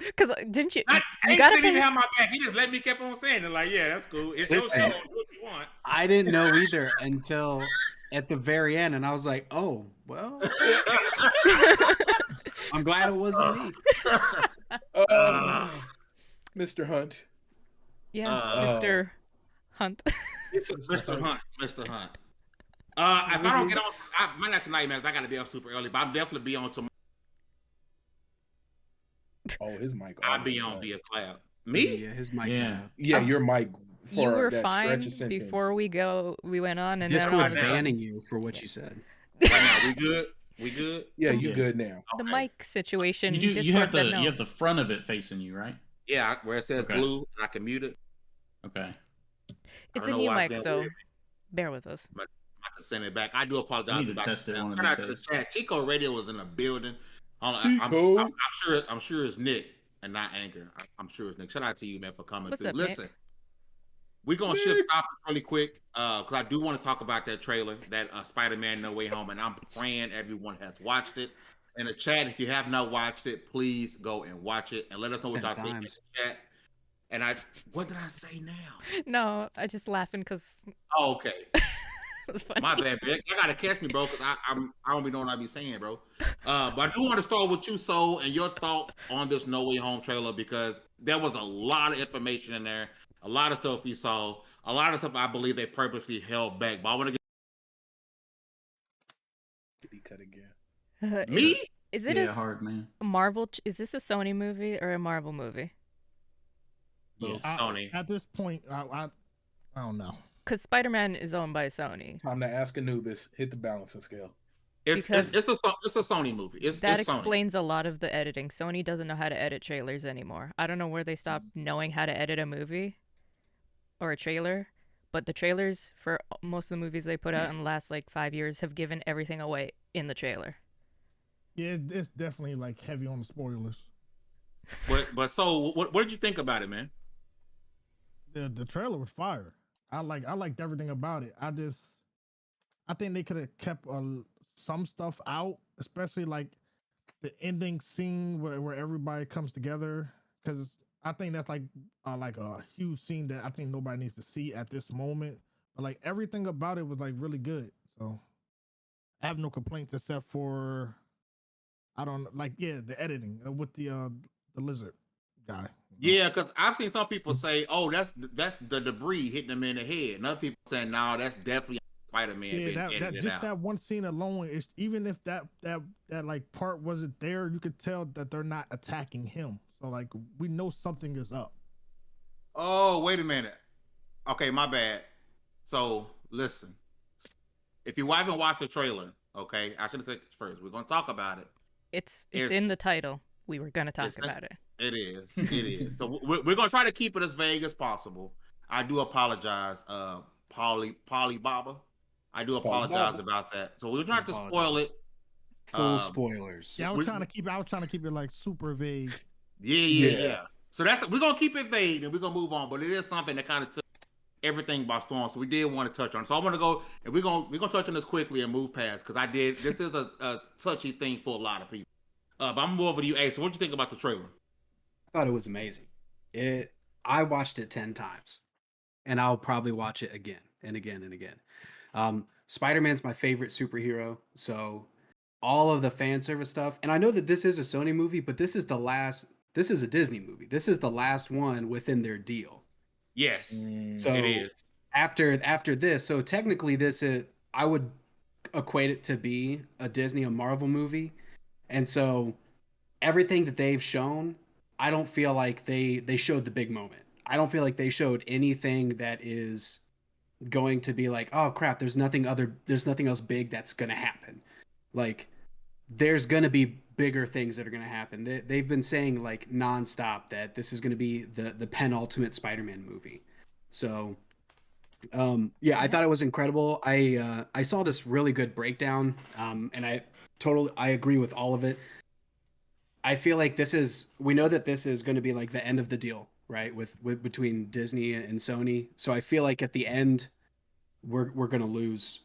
[SPEAKER 5] Because didn't you?
[SPEAKER 2] I
[SPEAKER 5] You gotta
[SPEAKER 2] didn't even
[SPEAKER 5] pay.
[SPEAKER 2] have my back. He just let me keep on saying it. Like, yeah, that's cool. It's your
[SPEAKER 6] Listen.
[SPEAKER 2] show. Do what you want.
[SPEAKER 6] I didn't know either until at the very end, and I was like, "Oh, well." I'm glad it wasn't me.
[SPEAKER 4] Mr. Hunt.
[SPEAKER 5] Yeah,
[SPEAKER 2] Uh,
[SPEAKER 5] Mr. Hunt.
[SPEAKER 2] Mr. Hunt. Mr. Hunt. If I don't get on, I might not tonight, man. 'Cause I got to be up super early, but I'm definitely be on tomorrow.
[SPEAKER 4] Oh, his mic.
[SPEAKER 2] I'll be on via cloud. Me?
[SPEAKER 6] Yeah, his mic.
[SPEAKER 3] Yeah.
[SPEAKER 4] Yeah, your mic for
[SPEAKER 5] You were
[SPEAKER 4] that
[SPEAKER 5] fine
[SPEAKER 4] stretch of sentence.
[SPEAKER 5] before we went on, and then all
[SPEAKER 6] Discord's
[SPEAKER 5] of a sudden,
[SPEAKER 6] banning you for what you said.
[SPEAKER 2] Right now, we good? We good?
[SPEAKER 4] Yeah, you
[SPEAKER 3] Yeah.
[SPEAKER 4] good now.
[SPEAKER 5] the
[SPEAKER 2] Okay.
[SPEAKER 5] mic situation.
[SPEAKER 3] You
[SPEAKER 5] Discord
[SPEAKER 3] have
[SPEAKER 5] said no.
[SPEAKER 3] you have the front of it facing you, right?
[SPEAKER 2] Yeah, where it says
[SPEAKER 3] Okay.
[SPEAKER 2] blue, and I can mute it.
[SPEAKER 3] Okay.
[SPEAKER 5] It's
[SPEAKER 2] I
[SPEAKER 5] a
[SPEAKER 2] don't know
[SPEAKER 5] new
[SPEAKER 2] why
[SPEAKER 5] mic,
[SPEAKER 2] it's
[SPEAKER 5] so
[SPEAKER 2] weird.
[SPEAKER 5] bear with us.
[SPEAKER 2] I can send it back. I do apologize.
[SPEAKER 3] Need to test it one of
[SPEAKER 2] Shout out
[SPEAKER 3] these
[SPEAKER 2] to the
[SPEAKER 3] days.
[SPEAKER 2] chat. Chico Radio was in the building.
[SPEAKER 4] Chico.
[SPEAKER 2] I'm sure it's Nick and not Anchor. I'm sure it's Nick. Shout out to you, man, for coming
[SPEAKER 5] What's
[SPEAKER 2] through.
[SPEAKER 5] up, Nick?
[SPEAKER 2] Listen, we're gonna shift topics really quick because I do want to talk about that trailer, that Spider-Man No Way Home, and I'm praying everyone has watched it. In the chat, if you have not watched it, please go and watch it and let us know what y'all
[SPEAKER 6] 10
[SPEAKER 2] think in the
[SPEAKER 6] times.
[SPEAKER 2] chat. And what did I say now?
[SPEAKER 5] No, I just laughing because
[SPEAKER 2] Oh, okay.
[SPEAKER 5] it was funny.
[SPEAKER 2] My bad, Vic. I gotta catch me, bro, because I don't be knowing what I be saying, bro. But I do want to start with you, Soul, and your thoughts on this No Way Home trailer because there was a lot of information in there, a lot of stuff we saw, a lot of stuff I believe they purposely held back. But I want to
[SPEAKER 4] Did he cut again?
[SPEAKER 2] get me.
[SPEAKER 5] Is it
[SPEAKER 3] Yeah, hard man.
[SPEAKER 5] a Marvel? Is this a Sony movie or a Marvel movie?
[SPEAKER 3] Yes.
[SPEAKER 2] Sony.
[SPEAKER 7] At this point, I don't know.
[SPEAKER 5] Because Spider-Man is owned by Sony.
[SPEAKER 4] Time to ask Anubis. Hit the balancing scale.
[SPEAKER 2] It's a Sony movie. It's
[SPEAKER 5] That
[SPEAKER 2] Sony.
[SPEAKER 5] explains a lot of the editing. Sony doesn't know how to edit trailers anymore. I don't know where they stopped knowing how to edit a movie or a trailer, but the trailers for most of the movies they put out in the last like 5 years have given everything away in the trailer.
[SPEAKER 7] Yeah, it's definitely like heavy on the spoilers.
[SPEAKER 2] But so what did you think about it, man?
[SPEAKER 7] The trailer was fire. I liked everything about it. I think they could have kept some stuff out, especially like the ending scene where everybody comes together, because I think that's like a huge scene that I think nobody needs to see at this moment. But like everything about it was like really good. So I have no complaints except for the editing with the lizard guy.
[SPEAKER 2] Yeah, because I've seen some people say, "Oh, that's the debris hitting them in the head," and other people saying, "No, that's definitely Spider-Man being
[SPEAKER 7] Yeah, that
[SPEAKER 2] edited
[SPEAKER 7] just
[SPEAKER 2] out."
[SPEAKER 7] that one scene alone is, even if that like part wasn't there, you could tell that they're not attacking him. So like we know something is up.
[SPEAKER 2] Oh, wait a minute. Okay, my bad. So listen, if you haven't watched the trailer, okay, I should have said this first. We're gonna talk about it.
[SPEAKER 5] It's in the title. We were gonna talk about it.
[SPEAKER 2] It is. It is. So we're gonna try to keep it as vague as possible. I do apologize, Polly Baba. I do apologize about that. So we're trying to spoil it.
[SPEAKER 6] Full spoilers.
[SPEAKER 7] Yeah, I was trying to keep it like super vague.
[SPEAKER 2] Yeah. So we're gonna keep it vague and we're gonna move on. But it is something that kind of took everything by storm. So we did want to touch on. So I want to go and we're gonna touch on this quickly and move past, because this is a touchy thing for a lot of people. But I'm gonna move over to you, A. So what you think about the trailer?
[SPEAKER 6] I thought it was amazing. I watched it 10 times, and I'll probably watch it again and again and again. Spider-Man's my favorite superhero, so all of the fan service stuff, and I know that this is a Sony movie, but this is a Disney movie. This is the last one within their deal.
[SPEAKER 2] Yes,
[SPEAKER 6] so
[SPEAKER 2] it is.
[SPEAKER 6] After this, so technically I would equate it to be a Disney or Marvel movie, and so everything that they've shown, I don't feel like they showed the big moment. I don't feel like they showed anything that is going to be like, oh crap, there's nothing else big that's gonna happen. Like, there's gonna be bigger things that are gonna happen. They've been saying like nonstop that this is gonna be the penultimate Spider-Man movie. So yeah, I thought it was incredible. I saw this really good breakdown, and I agree with all of it. I feel like we know that this is going to be like the end of the deal, right? With between Disney and Sony. So I feel like at the end, we're going to lose.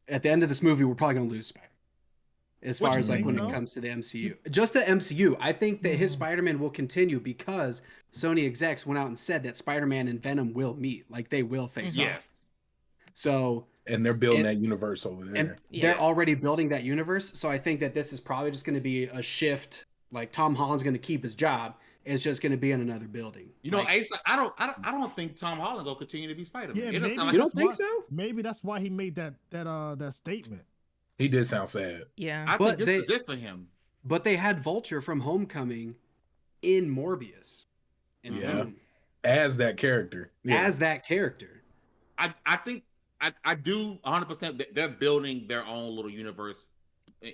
[SPEAKER 6] At the end of this movie, we're probably going to lose Spider. As far as like when it comes to the MCU, just the MCU, I think that his Spider-Man will continue because Sony execs went out and said that Spider-Man and Venom will meet, like they will face off. So.
[SPEAKER 4] And they're building that universe over there.
[SPEAKER 6] And they're already building that universe. So I think that this is probably just going to be a shift. Like Tom Holland's going to keep his job. It's just going to be in another building.
[SPEAKER 2] You know, Ace, I don't think Tom Holland will continue to be Spider-Man.
[SPEAKER 7] Yeah, maybe
[SPEAKER 6] you don't think so?
[SPEAKER 7] Maybe that's why he made that statement.
[SPEAKER 4] He did sound sad.
[SPEAKER 5] Yeah.
[SPEAKER 2] I think this is it for him.
[SPEAKER 6] But they had Vulture from Homecoming in Morbius. And
[SPEAKER 4] as that character.
[SPEAKER 6] As that character.
[SPEAKER 2] I think I do 100% that they're building their own little universe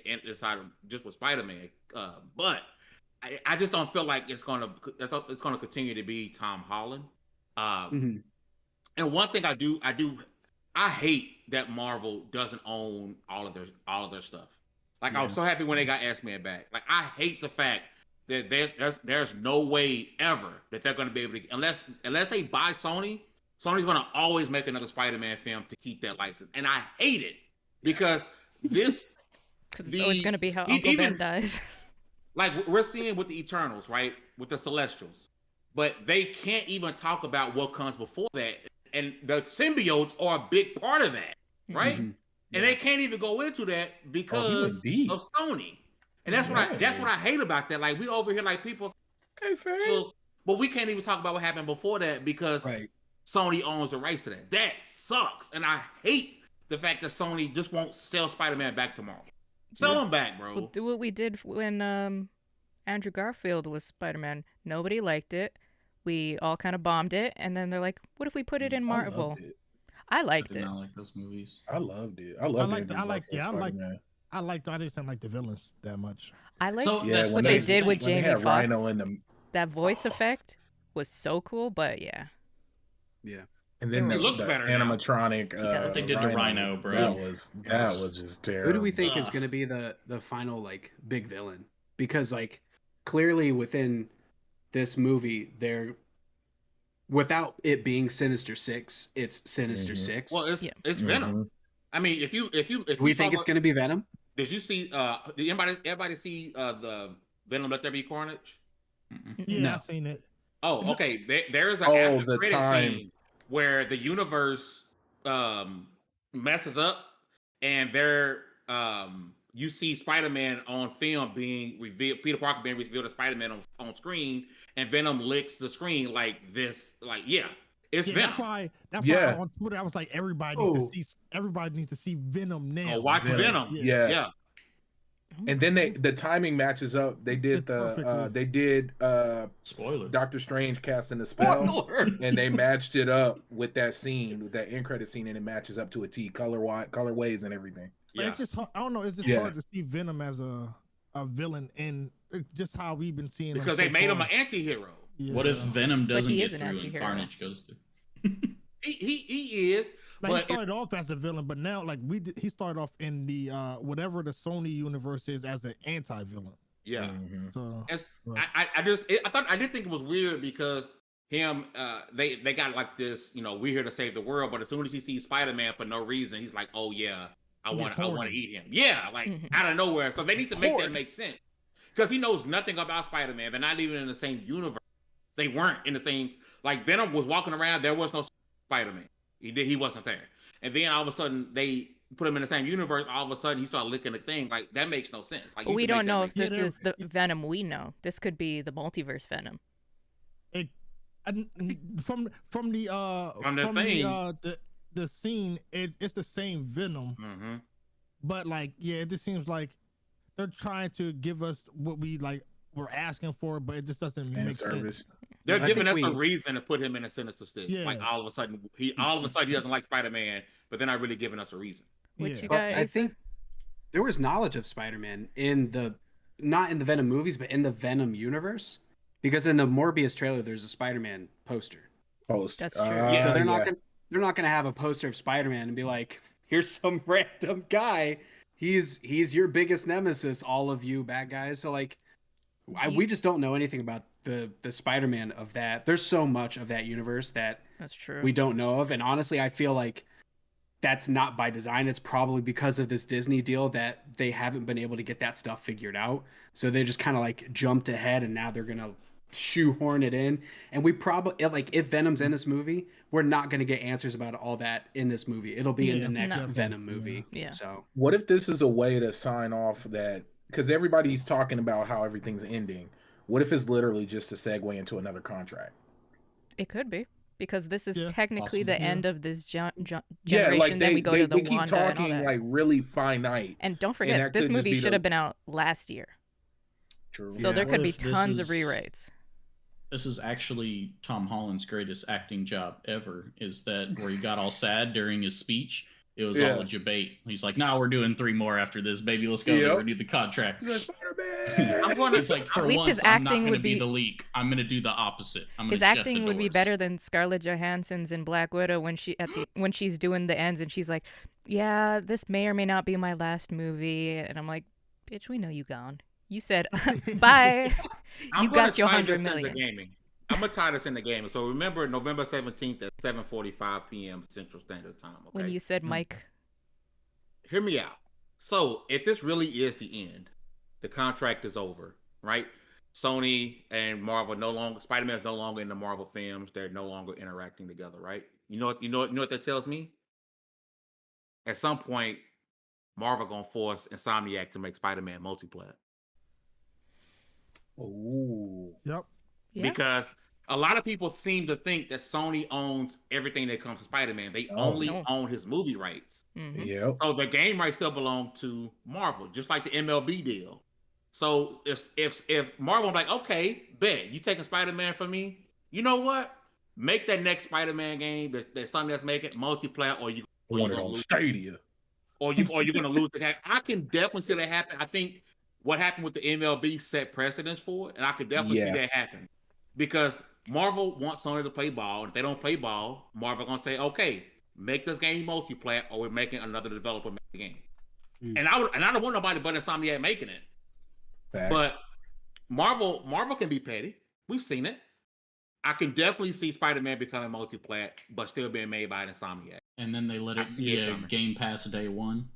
[SPEAKER 2] inside of just with Spider-Man. But I just don't feel like it's gonna continue to be Tom Holland. And one thing I hate that Marvel doesn't own all of their stuff. Like I was so happy when they got X-Men back. Like I hate the fact that there's no way ever that they're gonna be able to, unless they buy Sony. Sony's gonna always make another Spider-Man film to keep that license, and I hate it because this.
[SPEAKER 5] Because it's always gonna be how Uncle Ben dies.
[SPEAKER 2] Like we're seeing with the Eternals, right? With the Celestials, but they can't even talk about what comes before that, and the symbiotes are a big part of that, right? And they can't even go into that because of Sony, and that's what I hate about that. Like we over here, like people, but we can't even talk about what happened before that because. Sony owns the rights to that. That sucks. And I hate the fact that Sony just won't sell Spider-Man back tomorrow. Sell him back, bro.
[SPEAKER 5] We'll do what we did when Andrew Garfield was Spider-Man. Nobody liked it. We all kind of bombed it. And then they're like, what if we put it in Marvel? I liked it.
[SPEAKER 3] I like those movies.
[SPEAKER 4] I loved it. I
[SPEAKER 7] just didn't like the villains that much.
[SPEAKER 5] I liked what they did with Jamie Foxx. That voice effect was so cool, but yeah.
[SPEAKER 6] Yeah.
[SPEAKER 4] And then
[SPEAKER 7] It
[SPEAKER 2] looks
[SPEAKER 4] the
[SPEAKER 2] better now.
[SPEAKER 4] animatronic.
[SPEAKER 5] He does.
[SPEAKER 3] They did the Rhino, bro.
[SPEAKER 4] That was just terrible.
[SPEAKER 6] Who do we think is
[SPEAKER 3] Ugh.
[SPEAKER 6] going to be the final like big villain? Because like clearly within this movie, they're without it being Sinister Six, it's Sinister
[SPEAKER 4] Mhm.
[SPEAKER 6] Six.
[SPEAKER 2] Well,
[SPEAKER 5] Yeah.
[SPEAKER 2] it's Venom.
[SPEAKER 4] Mhm.
[SPEAKER 2] I mean, if you
[SPEAKER 6] we
[SPEAKER 2] saw
[SPEAKER 6] think it's
[SPEAKER 2] the-
[SPEAKER 6] going to be Venom.
[SPEAKER 2] Did you see? Did everybody see the Venom Let There Be Carnage?
[SPEAKER 3] Mm-mm.
[SPEAKER 7] Yeah,
[SPEAKER 6] No.
[SPEAKER 7] I've seen it.
[SPEAKER 2] Oh, okay. There is an
[SPEAKER 4] Oh,
[SPEAKER 2] after
[SPEAKER 4] the
[SPEAKER 2] credit
[SPEAKER 4] time.
[SPEAKER 2] scene where the universe messes up, and you see Spider-Man on film being revealed, Peter Parker being revealed as Spider-Man on screen, and Venom licks the screen like this. Like, yeah, it's
[SPEAKER 7] Yeah,
[SPEAKER 2] Venom.
[SPEAKER 7] that's
[SPEAKER 4] Yeah.
[SPEAKER 7] why on Twitter I was like, everybody needs to see Venom now.
[SPEAKER 2] Oh, watch Venom.
[SPEAKER 4] Yeah.
[SPEAKER 2] Yeah.
[SPEAKER 4] And then the timing matches up. They did
[SPEAKER 7] It's perfectly.
[SPEAKER 3] Spoiler.
[SPEAKER 4] Doctor Strange casting the spell,
[SPEAKER 6] Spoiler.
[SPEAKER 4] and they matched it up with that scene, with that end credit scene, and it matches up to a T, colorways and everything.
[SPEAKER 7] But
[SPEAKER 2] Yeah.
[SPEAKER 7] it's just hard, I don't know. It's just
[SPEAKER 4] Yeah.
[SPEAKER 7] hard to see Venom as a villain, and just how we've been seeing him
[SPEAKER 2] Because
[SPEAKER 7] so
[SPEAKER 2] they made him
[SPEAKER 7] far.
[SPEAKER 2] an anti-hero.
[SPEAKER 7] Yeah.
[SPEAKER 3] What if Venom
[SPEAKER 5] But
[SPEAKER 3] doesn't
[SPEAKER 5] he
[SPEAKER 3] get
[SPEAKER 5] is an
[SPEAKER 3] through and
[SPEAKER 5] anti-hero.
[SPEAKER 3] Carnage goes through?
[SPEAKER 2] He is.
[SPEAKER 7] Like, he
[SPEAKER 2] But
[SPEAKER 7] started off as a villain, but now like he started off in the whatever the Sony universe is as an anti-villain.
[SPEAKER 2] yeah.
[SPEAKER 4] Mhm.
[SPEAKER 7] So
[SPEAKER 2] It's,
[SPEAKER 7] Right.
[SPEAKER 2] I did think it was weird because they got like this, we're here to save the world, but as soon as he sees Spider-Man for no reason, he's like, oh yeah, I
[SPEAKER 7] He
[SPEAKER 2] want
[SPEAKER 7] gets
[SPEAKER 2] to
[SPEAKER 7] horny.
[SPEAKER 2] eat him. Yeah, like
[SPEAKER 5] Mhm.
[SPEAKER 2] out of nowhere. So they need to make that
[SPEAKER 5] Horde.
[SPEAKER 2] make sense because he knows nothing about Spider-Man. They're not even in the same universe. They weren't in the same. Like Venom was walking around, there was no Spider-Man. He wasn't there. And then all of a sudden they put him in the same universe. All of a sudden he started licking the thing. Like that makes no sense. Like
[SPEAKER 5] But
[SPEAKER 2] you
[SPEAKER 5] we
[SPEAKER 2] can
[SPEAKER 5] don't
[SPEAKER 2] make that
[SPEAKER 5] know
[SPEAKER 2] make
[SPEAKER 5] if this
[SPEAKER 7] sense.
[SPEAKER 5] is the Venom we know. This could be the multiverse Venom.
[SPEAKER 7] And from the
[SPEAKER 2] From the
[SPEAKER 7] from
[SPEAKER 2] thing.
[SPEAKER 7] the scene, it's the same Venom,
[SPEAKER 2] Mm-hmm.
[SPEAKER 7] but like it just seems like they're trying to give us what we're asking for, but it just doesn't
[SPEAKER 4] Fan
[SPEAKER 7] make sense.
[SPEAKER 4] service.
[SPEAKER 2] They're
[SPEAKER 6] I
[SPEAKER 2] giving us
[SPEAKER 6] think
[SPEAKER 2] a
[SPEAKER 6] we-
[SPEAKER 2] reason to put him in a Sinister Six.
[SPEAKER 7] Yeah.
[SPEAKER 2] Like all of a sudden he doesn't like Spider-Man, but they're not really giving us a reason.
[SPEAKER 5] Which
[SPEAKER 7] Yeah.
[SPEAKER 5] you
[SPEAKER 6] But I
[SPEAKER 5] guys
[SPEAKER 6] think there was knowledge of Spider-Man not in the Venom movies, but in the Venom universe. Because in the Morbius trailer, there's a Spider-Man poster.
[SPEAKER 4] Post.
[SPEAKER 5] That's true.
[SPEAKER 2] Yeah.
[SPEAKER 6] So they're not
[SPEAKER 4] yeah.
[SPEAKER 6] gonna have a poster of Spider-Man and be like, "Here's some random guy. He's your biggest nemesis, all of you bad guys." So like, we just don't know anything about the Spider-Man of that. There's so much of that universe that
[SPEAKER 5] That's true.
[SPEAKER 6] we don't know of, and honestly, I feel like that's not by design. It's probably because of this Disney deal that they haven't been able to get that stuff figured out. So they just kind of like jumped ahead, and now they're gonna shoehorn it in. And we probably like if Venom's in this movie, we're not gonna get answers about all that in this movie. It'll be in
[SPEAKER 7] Yeah,
[SPEAKER 6] the next
[SPEAKER 5] no.
[SPEAKER 6] Venom movie.
[SPEAKER 5] Yeah.
[SPEAKER 6] So
[SPEAKER 4] What if this is a way to sign off that, because everybody's talking about how everything's ending. What if it's literally just a segue into another contract?
[SPEAKER 5] It could be because this is
[SPEAKER 7] Yeah,
[SPEAKER 5] technically the
[SPEAKER 7] possibly.
[SPEAKER 5] end of this generation.
[SPEAKER 4] Yeah, like
[SPEAKER 5] then we
[SPEAKER 4] they,
[SPEAKER 5] go
[SPEAKER 4] they,
[SPEAKER 5] to the
[SPEAKER 4] they keep
[SPEAKER 5] Wanda and all
[SPEAKER 4] talking
[SPEAKER 5] that.
[SPEAKER 4] like really finite.
[SPEAKER 5] And don't
[SPEAKER 4] that
[SPEAKER 5] forget, this
[SPEAKER 4] could just
[SPEAKER 5] movie
[SPEAKER 4] be
[SPEAKER 5] should
[SPEAKER 4] the-
[SPEAKER 5] have been out last year,
[SPEAKER 4] True.
[SPEAKER 5] so
[SPEAKER 6] Yeah.
[SPEAKER 5] there
[SPEAKER 3] What
[SPEAKER 5] could be
[SPEAKER 3] if this
[SPEAKER 5] tons of
[SPEAKER 3] is-
[SPEAKER 5] rewrites.
[SPEAKER 3] This is actually Tom Holland's greatest acting job ever. Is that where he got all sad during his speech? It was
[SPEAKER 4] Yeah.
[SPEAKER 3] all a debate. He's like, "No, we're doing 3 more after this, baby. Let's go.
[SPEAKER 4] Yep.
[SPEAKER 3] We're do the contract."
[SPEAKER 4] He's like, Spider-Man!
[SPEAKER 2] I'm gonna-
[SPEAKER 3] He's like, "For
[SPEAKER 5] At least
[SPEAKER 3] once,
[SPEAKER 5] his
[SPEAKER 3] I'm not
[SPEAKER 5] acting
[SPEAKER 3] going to
[SPEAKER 5] would
[SPEAKER 3] be
[SPEAKER 5] be-
[SPEAKER 3] the leak. I'm going to do the opposite. I'm going
[SPEAKER 5] His
[SPEAKER 3] to shut the
[SPEAKER 5] acting would be
[SPEAKER 3] doors."
[SPEAKER 5] better than Scarlett Johansson's in Black Widow when when she's doing the ends and she's like, "Yeah, this may or may not be my last movie," and I'm like, "Bitch, we know you gone. You said bye.
[SPEAKER 2] I'm
[SPEAKER 5] You
[SPEAKER 2] gonna
[SPEAKER 5] got your
[SPEAKER 2] tie
[SPEAKER 5] 100
[SPEAKER 2] this into
[SPEAKER 5] million."
[SPEAKER 2] gaming. I'm gonna tie this into gaming. So remember November 17th at 7:45 p.m. Central Standard Time. Okay.
[SPEAKER 5] When you said Mike,
[SPEAKER 2] Hear me out. So if this really is the end, the contract is over, right? Sony and Marvel Spider-Man is no longer in the Marvel films. They're no longer interacting together, right? You know what that tells me? At some point, Marvel gonna force Insomniac to make Spider-Man multiplayer.
[SPEAKER 4] Ooh.
[SPEAKER 7] Yep.
[SPEAKER 5] yeah,
[SPEAKER 2] Because a lot of people seem to think that Sony owns everything that comes to Spider-Man. They
[SPEAKER 4] Oh,
[SPEAKER 2] only
[SPEAKER 5] no.
[SPEAKER 2] own his movie rights.
[SPEAKER 5] mhm.
[SPEAKER 4] Yep.
[SPEAKER 2] So the game rights still belong to Marvel, just like the MLB deal. So if Marvel like, okay, bet you taking Spider-Man from me, you know what? Make that next Spider-Man game that something that's making multiplayer, or you
[SPEAKER 4] Want it
[SPEAKER 2] gonna
[SPEAKER 4] on
[SPEAKER 2] lose,
[SPEAKER 4] Stadia.
[SPEAKER 2] or you're gonna lose the. I can definitely see that happen. I think what happened with the MLB set precedence for it, and I could definitely see
[SPEAKER 4] Yeah.
[SPEAKER 2] that happen because Marvel wants Sony to play ball. If they don't play ball, Marvel gonna say, okay, make this game multiplayer, or we're making another developer make the game. And I don't want nobody but Insomniac making it.
[SPEAKER 4] Facts.
[SPEAKER 2] But Marvel can be petty. We've seen it. I can definitely see Spider-Man becoming multiplayer, but still being made by Insomniac.
[SPEAKER 3] And then they let
[SPEAKER 2] I
[SPEAKER 3] it
[SPEAKER 2] see
[SPEAKER 3] be
[SPEAKER 2] it
[SPEAKER 3] a
[SPEAKER 2] coming.
[SPEAKER 3] Game Pass day one.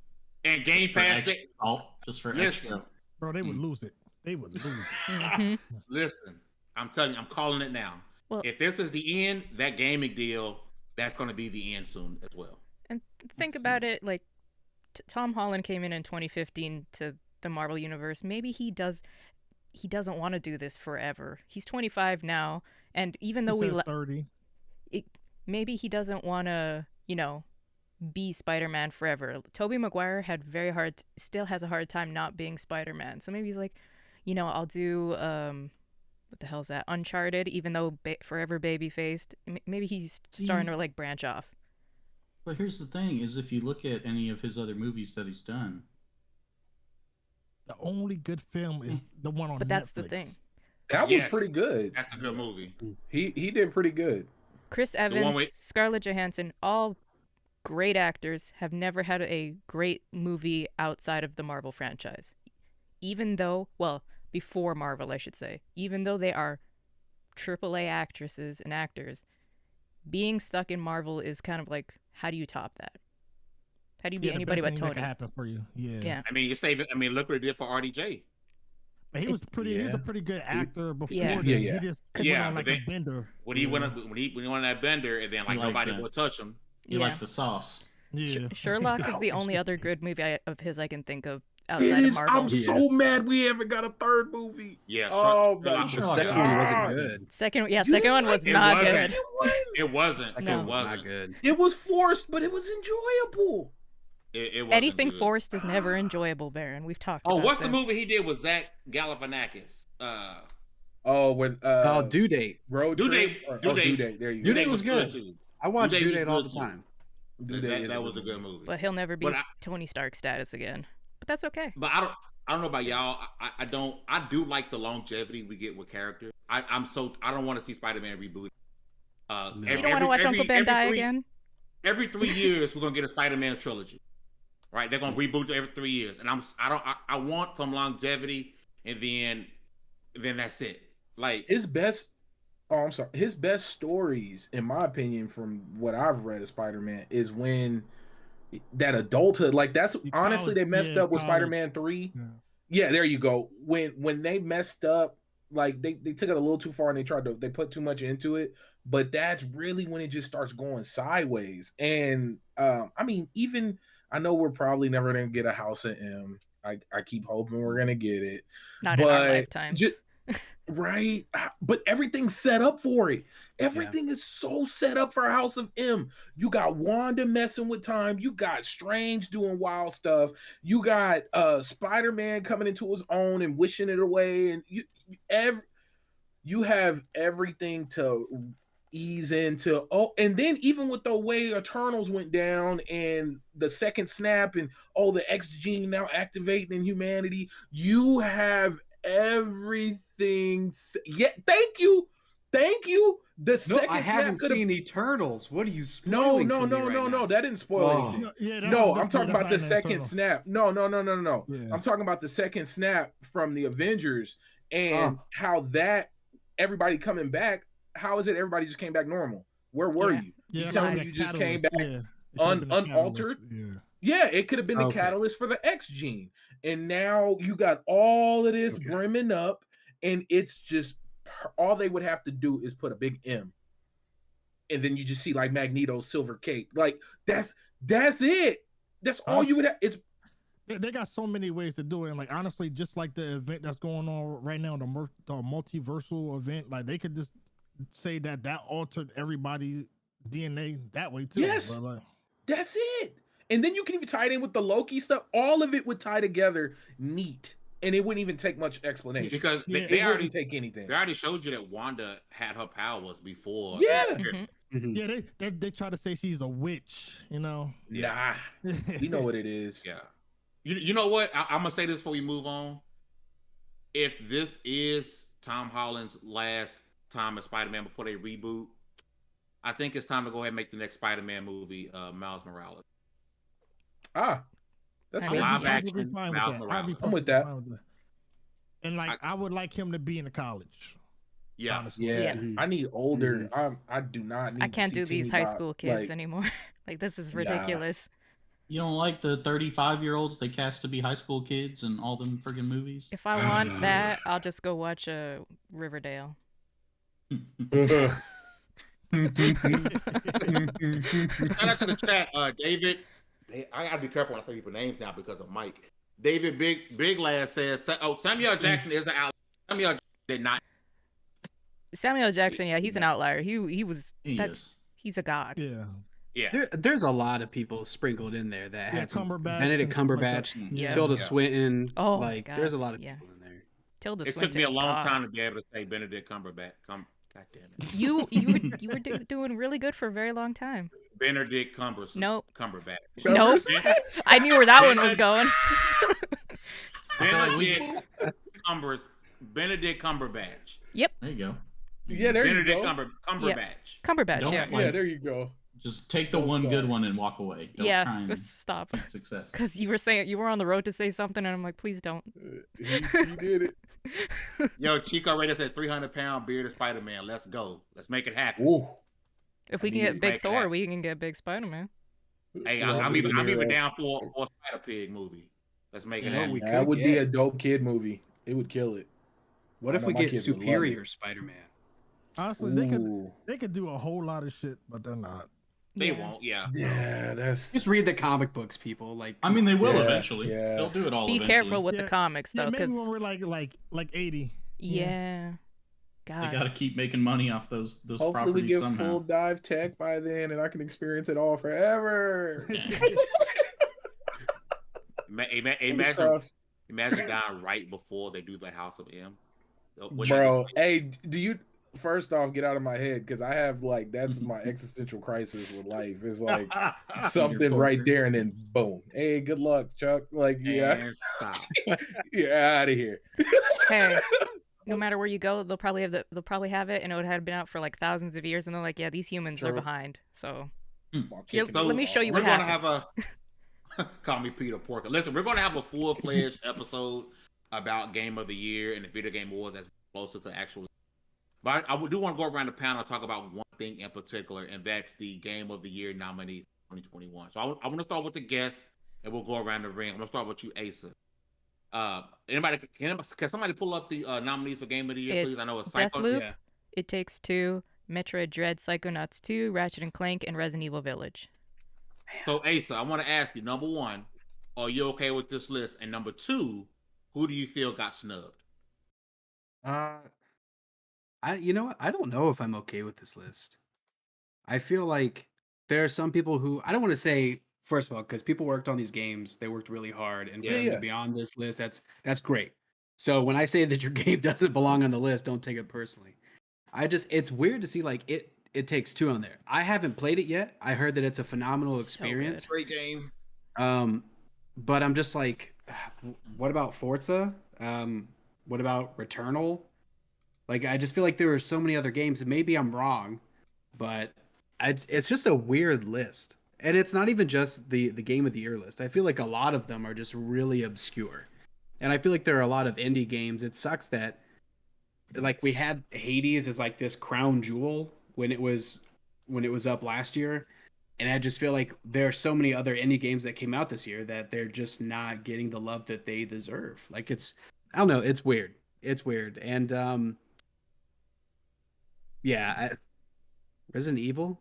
[SPEAKER 2] And Game
[SPEAKER 3] For
[SPEAKER 2] Pass,
[SPEAKER 3] extra salt, just for
[SPEAKER 2] Listen.
[SPEAKER 3] extra.
[SPEAKER 7] Bro, they would lose it. They would lose it.
[SPEAKER 5] Mhm.
[SPEAKER 2] listen, I'm telling you, I'm calling it now.
[SPEAKER 5] Well-
[SPEAKER 2] if this is the end, that gaming deal, that's going to be the end soon as well.
[SPEAKER 5] And think about it, like Tom Holland came in 2015 to the Marvel universe. Maybe he doesn't want to do this forever. He's 25 now, and even though
[SPEAKER 7] He
[SPEAKER 5] we
[SPEAKER 7] said 30.
[SPEAKER 5] maybe he doesn't want to, be Spider-Man forever. Tobey Maguire still has a hard time not being Spider-Man. So maybe he's like, I'll do what the hell's that? Uncharted, even though forever baby-faced. Maybe he's starting to like branch off.
[SPEAKER 3] But here's the thing: is if you look at any of his other movies that he's done,
[SPEAKER 7] The only good film is the one on
[SPEAKER 5] But that's the
[SPEAKER 7] Netflix.
[SPEAKER 5] thing.
[SPEAKER 4] That was
[SPEAKER 2] Yes.
[SPEAKER 4] pretty good.
[SPEAKER 2] That's a good movie.
[SPEAKER 4] He did pretty good.
[SPEAKER 5] Chris
[SPEAKER 2] one
[SPEAKER 5] Evans,
[SPEAKER 2] with-
[SPEAKER 5] Scarlett Johansson, all great actors, have never had a great movie outside of the Marvel franchise. Even though, before Marvel, I should say, even though they are AAA actresses and actors, being stuck in Marvel is kind of like, how do you top that? How do you be
[SPEAKER 7] the
[SPEAKER 5] anybody
[SPEAKER 7] best
[SPEAKER 5] but
[SPEAKER 7] thing that
[SPEAKER 5] Tony?
[SPEAKER 7] could happen for you. Yeah.
[SPEAKER 5] Yeah.
[SPEAKER 2] I mean, look what it did for RDJ.
[SPEAKER 7] But he was pretty. He was
[SPEAKER 4] Yeah.
[SPEAKER 7] a pretty good actor before.
[SPEAKER 5] Yeah.
[SPEAKER 7] Then.
[SPEAKER 4] Yeah.
[SPEAKER 7] He just went
[SPEAKER 2] Yeah,
[SPEAKER 7] on
[SPEAKER 2] but
[SPEAKER 7] like a
[SPEAKER 2] they-
[SPEAKER 7] bender.
[SPEAKER 2] When he went on that bender, and then like
[SPEAKER 3] like
[SPEAKER 2] nobody
[SPEAKER 3] that.
[SPEAKER 2] would touch him.
[SPEAKER 3] you
[SPEAKER 5] Yeah.
[SPEAKER 3] like the sauce.
[SPEAKER 7] Yeah.
[SPEAKER 5] Sherlock is the only other good movie of his I can think of
[SPEAKER 4] It
[SPEAKER 5] outside of
[SPEAKER 4] is.
[SPEAKER 5] Marvel.
[SPEAKER 4] I'm so mad we haven't got a third movie.
[SPEAKER 2] Yeah.
[SPEAKER 4] Oh my
[SPEAKER 2] Sherlock-
[SPEAKER 6] The
[SPEAKER 3] Sherlock
[SPEAKER 6] second
[SPEAKER 3] Holmes.
[SPEAKER 6] one wasn't
[SPEAKER 4] God.
[SPEAKER 6] good.
[SPEAKER 5] Second
[SPEAKER 4] You
[SPEAKER 5] one
[SPEAKER 4] didn't
[SPEAKER 5] was
[SPEAKER 4] like
[SPEAKER 5] not
[SPEAKER 2] the
[SPEAKER 5] good.
[SPEAKER 4] second one?
[SPEAKER 2] It wasn't.
[SPEAKER 6] Second
[SPEAKER 5] No.
[SPEAKER 6] one was not
[SPEAKER 2] wasn't.
[SPEAKER 6] good.
[SPEAKER 4] It was forced, but it was enjoyable.
[SPEAKER 2] It wasn't
[SPEAKER 5] Anything
[SPEAKER 2] good.
[SPEAKER 5] forced is never enjoyable, Baron. We've talked
[SPEAKER 2] Oh,
[SPEAKER 5] about
[SPEAKER 2] what's the
[SPEAKER 5] this.
[SPEAKER 2] movie he did with Zach Galifianakis?
[SPEAKER 4] Oh, with
[SPEAKER 6] Due Date.
[SPEAKER 4] Road
[SPEAKER 2] Due
[SPEAKER 4] Trip.
[SPEAKER 2] Date.
[SPEAKER 4] Or-
[SPEAKER 2] Due
[SPEAKER 4] oh,
[SPEAKER 2] Date.
[SPEAKER 4] Due Date. There you
[SPEAKER 6] Due
[SPEAKER 4] go.
[SPEAKER 6] Date was good.
[SPEAKER 2] too.
[SPEAKER 6] I watch
[SPEAKER 2] Due Date
[SPEAKER 6] Due
[SPEAKER 2] was
[SPEAKER 6] Date all
[SPEAKER 2] good,
[SPEAKER 6] the
[SPEAKER 2] too.
[SPEAKER 6] time.
[SPEAKER 4] Due Date is
[SPEAKER 2] That
[SPEAKER 4] a
[SPEAKER 2] was a
[SPEAKER 4] good
[SPEAKER 2] good
[SPEAKER 4] movie.
[SPEAKER 2] movie.
[SPEAKER 5] But he'll never be
[SPEAKER 2] But
[SPEAKER 5] Tony Stark status again. But that's okay.
[SPEAKER 2] But I don't know about y'all. I do like the longevity we get with characters. I don't want to see Spider-Man reboot.
[SPEAKER 6] No.
[SPEAKER 5] You don't want to watch Uncle Ben die again?
[SPEAKER 2] Every 3 years, we're gonna get a Spider-Man trilogy, right? They're gonna reboot every 3 years, and I want some longevity, and then that's it. Like
[SPEAKER 4] His best. Oh, I'm sorry. His best stories, in my opinion, from what I've read of Spider-Man, is when that adulthood. Like that's
[SPEAKER 7] The
[SPEAKER 4] honestly they messed
[SPEAKER 7] yeah,
[SPEAKER 4] up with
[SPEAKER 7] college.
[SPEAKER 4] Spider-Man 3.
[SPEAKER 7] Yeah.
[SPEAKER 4] Yeah, there you go. When they messed up, like they took it a little too far and they put too much into it. But that's really when it just starts going sideways. And I mean, even I know we're probably never gonna get a House of M. I keep hoping we're gonna get it.
[SPEAKER 5] Not in our
[SPEAKER 4] But
[SPEAKER 5] lifetimes.
[SPEAKER 4] Right? But everything's set up for it. Everything is so set up for House of M. You got Wanda messing with time. You got Strange doing wild stuff. You got Spider-Man coming into his own and wishing it away. And you have everything to ease into. Oh, and then even with the way Eternals went down and the second snap and the X gene now activating in humanity, you have everything. Yeah, thank you. The
[SPEAKER 6] No,
[SPEAKER 4] second
[SPEAKER 6] I
[SPEAKER 4] snap
[SPEAKER 6] haven't
[SPEAKER 4] could've-
[SPEAKER 6] seen Eternals. What are you
[SPEAKER 4] No,
[SPEAKER 6] spoiling? for me right now?
[SPEAKER 4] that didn't spoil
[SPEAKER 6] Oh.
[SPEAKER 4] anything.
[SPEAKER 7] Yeah,
[SPEAKER 4] No, I'm
[SPEAKER 7] that's
[SPEAKER 4] talking
[SPEAKER 7] weird.
[SPEAKER 4] about the
[SPEAKER 7] That's not
[SPEAKER 4] second
[SPEAKER 7] internal.
[SPEAKER 4] snap. No.
[SPEAKER 7] Yeah.
[SPEAKER 4] I'm talking about the second snap from the Avengers and how that everybody coming back. How is it everybody just came back normal? Where were
[SPEAKER 5] Yeah.
[SPEAKER 4] you?
[SPEAKER 7] Yeah,
[SPEAKER 4] You telling me
[SPEAKER 7] like
[SPEAKER 4] you
[SPEAKER 7] a
[SPEAKER 4] just came
[SPEAKER 7] catalyst,
[SPEAKER 4] back
[SPEAKER 7] yeah. It could've been a
[SPEAKER 4] unaltered?
[SPEAKER 7] catalyst,
[SPEAKER 4] Yeah, it could have been the
[SPEAKER 6] Okay.
[SPEAKER 4] catalyst for the X gene. And now you got all of this
[SPEAKER 6] Okay.
[SPEAKER 4] brimming up, and it's just all they would have to do is put a big M. And then you just see like Magneto's silver cape. Like that's it. That's all you would have. It's
[SPEAKER 7] They got so many ways to do it. And like honestly, just like the event that's going on right now, the multiversal event, like they could just say that altered everybody's DNA that way too.
[SPEAKER 4] Yes.
[SPEAKER 7] But, like,
[SPEAKER 4] that's it. And then you can even tie it in with the Loki stuff. All of it would tie together neat. And it wouldn't even take much explanation.
[SPEAKER 2] because
[SPEAKER 7] Yeah,
[SPEAKER 2] they
[SPEAKER 4] It
[SPEAKER 2] already
[SPEAKER 4] wouldn't take anything.
[SPEAKER 2] they already showed you that Wanda had her powers before.
[SPEAKER 4] Yeah.
[SPEAKER 5] Mhm.
[SPEAKER 6] Mhm.
[SPEAKER 7] yeah, they try to say she's a witch, you know.
[SPEAKER 4] Nah. We know what it is.
[SPEAKER 2] Yeah. You know what? I'm gonna say this before we move on. If this is Tom Holland's last time as Spider-Man before they reboot. I think it's time to go ahead and make the next Spider-Man movie Miles Morales.
[SPEAKER 4] That's
[SPEAKER 5] I
[SPEAKER 2] A
[SPEAKER 5] mean,
[SPEAKER 4] fair.
[SPEAKER 2] live
[SPEAKER 5] yeah.
[SPEAKER 7] I'd be
[SPEAKER 2] action
[SPEAKER 7] fine with
[SPEAKER 2] Miles
[SPEAKER 7] that. I'd be
[SPEAKER 2] Morales.
[SPEAKER 4] I'm with
[SPEAKER 7] perfectly
[SPEAKER 4] that.
[SPEAKER 7] fine with that. And like, I would like him to be in the college.
[SPEAKER 2] Yeah.
[SPEAKER 7] Honestly.
[SPEAKER 4] Yeah,
[SPEAKER 6] Mhm.
[SPEAKER 4] I need older. I do not need.
[SPEAKER 5] I can't
[SPEAKER 4] to
[SPEAKER 5] do
[SPEAKER 4] see
[SPEAKER 5] these
[SPEAKER 4] Teeny
[SPEAKER 5] high
[SPEAKER 4] Bop,
[SPEAKER 5] school kids
[SPEAKER 4] like,
[SPEAKER 5] anymore. Like this is
[SPEAKER 4] Nah.
[SPEAKER 5] ridiculous.
[SPEAKER 3] You don't like the 35-year-olds they cast to be high school kids in all them friggin' movies?
[SPEAKER 5] If I want that, I'll just go watch Riverdale.
[SPEAKER 2] Shout out to the chat, David. I gotta be careful when I say people's names now because of Mike. David Big Lad says, "Oh, Samuel Jackson is an outlier. Samuel Jackson did not."
[SPEAKER 5] Samuel Jackson, yeah, he's an outlier. He was
[SPEAKER 3] He
[SPEAKER 5] that's
[SPEAKER 3] is.
[SPEAKER 5] he's a god.
[SPEAKER 7] Yeah.
[SPEAKER 2] Yeah,
[SPEAKER 6] There's a lot of people sprinkled in there that
[SPEAKER 7] Yeah,
[SPEAKER 6] had some
[SPEAKER 7] Cumberbatch
[SPEAKER 6] Benedict
[SPEAKER 7] and stuff like that.
[SPEAKER 6] Cumberbatch,
[SPEAKER 5] Yeah.
[SPEAKER 6] Tilda
[SPEAKER 2] Yeah.
[SPEAKER 6] Swinton.
[SPEAKER 5] Oh my
[SPEAKER 6] like,
[SPEAKER 5] God,
[SPEAKER 6] there's a lot of
[SPEAKER 5] yeah.
[SPEAKER 6] people in there.
[SPEAKER 5] Tilda
[SPEAKER 2] it
[SPEAKER 5] Swinton
[SPEAKER 2] took me a
[SPEAKER 5] is
[SPEAKER 2] long
[SPEAKER 5] god.
[SPEAKER 2] time to be able to say Benedict Cumberbatch. God damn it,
[SPEAKER 5] You were doing really good for a very long time.
[SPEAKER 2] Benedict Cumberbatch.
[SPEAKER 5] Nope.
[SPEAKER 2] Cumberbatch.
[SPEAKER 5] Nope. I knew where that one was going.
[SPEAKER 2] Benedict Cumberbatch.
[SPEAKER 5] Yep.
[SPEAKER 3] There you go.
[SPEAKER 4] Yeah, there you
[SPEAKER 2] Benedict
[SPEAKER 4] go.
[SPEAKER 2] Cumberbatch.
[SPEAKER 5] Cumberbatch,
[SPEAKER 3] Don't
[SPEAKER 5] yeah.
[SPEAKER 3] like-
[SPEAKER 4] Yeah, there you go.
[SPEAKER 3] Just take the
[SPEAKER 4] Don't
[SPEAKER 3] one
[SPEAKER 4] stop.
[SPEAKER 3] good one and walk away. Don't try
[SPEAKER 5] Yeah,
[SPEAKER 3] and
[SPEAKER 5] just stop.
[SPEAKER 3] find success.
[SPEAKER 5] Because you were saying you were on the road to say something, and I'm like, please don't.
[SPEAKER 4] He did it.
[SPEAKER 2] Yo, Chico Reyes said 300-pound bearded Spider-Man. Let's go. Let's make it happen.
[SPEAKER 4] Ooh.
[SPEAKER 5] If we
[SPEAKER 4] I
[SPEAKER 5] can
[SPEAKER 4] need
[SPEAKER 5] get
[SPEAKER 4] to
[SPEAKER 5] Big
[SPEAKER 2] make
[SPEAKER 5] Thor,
[SPEAKER 2] that.
[SPEAKER 5] we can get Big Spider-Man.
[SPEAKER 2] Hey,
[SPEAKER 4] Yeah,
[SPEAKER 2] I'm
[SPEAKER 4] De
[SPEAKER 2] even
[SPEAKER 4] Niro.
[SPEAKER 2] down for a Spider Pig movie. Let's make it
[SPEAKER 6] You know,
[SPEAKER 2] happen.
[SPEAKER 6] we
[SPEAKER 4] That
[SPEAKER 6] could
[SPEAKER 4] would be
[SPEAKER 6] get-
[SPEAKER 4] a dope kid movie. It would kill it.
[SPEAKER 6] What
[SPEAKER 4] I
[SPEAKER 6] if
[SPEAKER 4] know
[SPEAKER 6] we
[SPEAKER 4] my
[SPEAKER 6] get
[SPEAKER 4] kids would love it.
[SPEAKER 6] Superior Spider-Man?
[SPEAKER 7] Honestly,
[SPEAKER 4] Ooh.
[SPEAKER 7] they could do a whole lot of shit, but they're not.
[SPEAKER 2] They
[SPEAKER 5] Yeah.
[SPEAKER 2] won't, yeah.
[SPEAKER 4] Yeah, that's.
[SPEAKER 6] Just read the comic books, people. Like,
[SPEAKER 3] I mean, they will
[SPEAKER 4] Yeah,
[SPEAKER 3] eventually.
[SPEAKER 4] yeah.
[SPEAKER 3] They'll do it all
[SPEAKER 5] Be
[SPEAKER 3] eventually.
[SPEAKER 5] careful with the
[SPEAKER 7] Yeah,
[SPEAKER 5] comics,
[SPEAKER 7] Yeah,
[SPEAKER 5] though,
[SPEAKER 7] maybe
[SPEAKER 5] because
[SPEAKER 7] when we're like 80.
[SPEAKER 5] yeah,
[SPEAKER 3] They
[SPEAKER 5] God,
[SPEAKER 3] got to keep making money off those
[SPEAKER 4] Hopefully, we
[SPEAKER 3] properties
[SPEAKER 4] get
[SPEAKER 3] somehow.
[SPEAKER 4] full dive tech by then, and I can experience it all forever. Fingers
[SPEAKER 2] Imagine
[SPEAKER 4] crossed.
[SPEAKER 2] dying right before they do the House of M.
[SPEAKER 4] Bro, hey, do you? First off, get out of my head because I have like that's my existential crisis with life. It's like something right there, and then boom. Hey, good luck, Chuck. Like, yeah,
[SPEAKER 2] And stop.
[SPEAKER 4] yeah, out of here.
[SPEAKER 5] hey, no matter where you go, they'll probably have it, and it would have been out for like thousands of years, and they're like, yeah, these humans are
[SPEAKER 4] True.
[SPEAKER 5] behind. So
[SPEAKER 4] While
[SPEAKER 5] Here,
[SPEAKER 4] kicking
[SPEAKER 2] So,
[SPEAKER 4] it
[SPEAKER 5] let me show you
[SPEAKER 2] we're
[SPEAKER 5] what
[SPEAKER 2] gonna
[SPEAKER 5] happens.
[SPEAKER 2] have a call me Peter Porker. Listen, we're gonna have a full-fledged episode about Game of the Year and the video game awards that's closer to actual. But I do want to go around the panel and talk about one thing in particular, and that's the Game of the Year nominee 2021. So I want to start with the guests, and we'll go around the ring. I'm gonna start with you, Asa. Can somebody pull up the nominees for Game of the Year, please? I know it's Psycho.
[SPEAKER 5] Deathloop,
[SPEAKER 6] Yeah.
[SPEAKER 5] It Takes Two, Metroid Dread, Psychonauts 2, Ratchet and Clank, and Resident Evil Village.
[SPEAKER 2] So Asa, I want to ask you: number one, are you okay with this list? And number two, who do you feel got snubbed?
[SPEAKER 6] You know what? I don't know if I'm okay with this list. I feel like there are some people who I don't want to say first of all because people worked on these games, they worked really hard, and for
[SPEAKER 2] Yeah,
[SPEAKER 6] them
[SPEAKER 4] yeah.
[SPEAKER 6] to be on this list, that's great. So when I say that your game doesn't belong on the list, don't take it personally. It's weird to see like it takes two on there. I haven't played it yet. I heard that it's a phenomenal
[SPEAKER 5] So
[SPEAKER 6] experience.
[SPEAKER 2] Great game.
[SPEAKER 6] But I'm just like, what about Forza? What about Returnal? Like, I just feel like there were so many other games, and maybe I'm wrong, but it's just a weird list. And it's not even just the Game of the Year list. I feel like a lot of them are just really obscure. And I feel like there are a lot of indie games. It sucks that, like, we had Hades as like this crown jewel when it was up last year. And I just feel like there are so many other indie games that came out this year that they're just not getting the love that they deserve. Like, I don't know, it's weird. It's weird. And yeah, Resident Evil?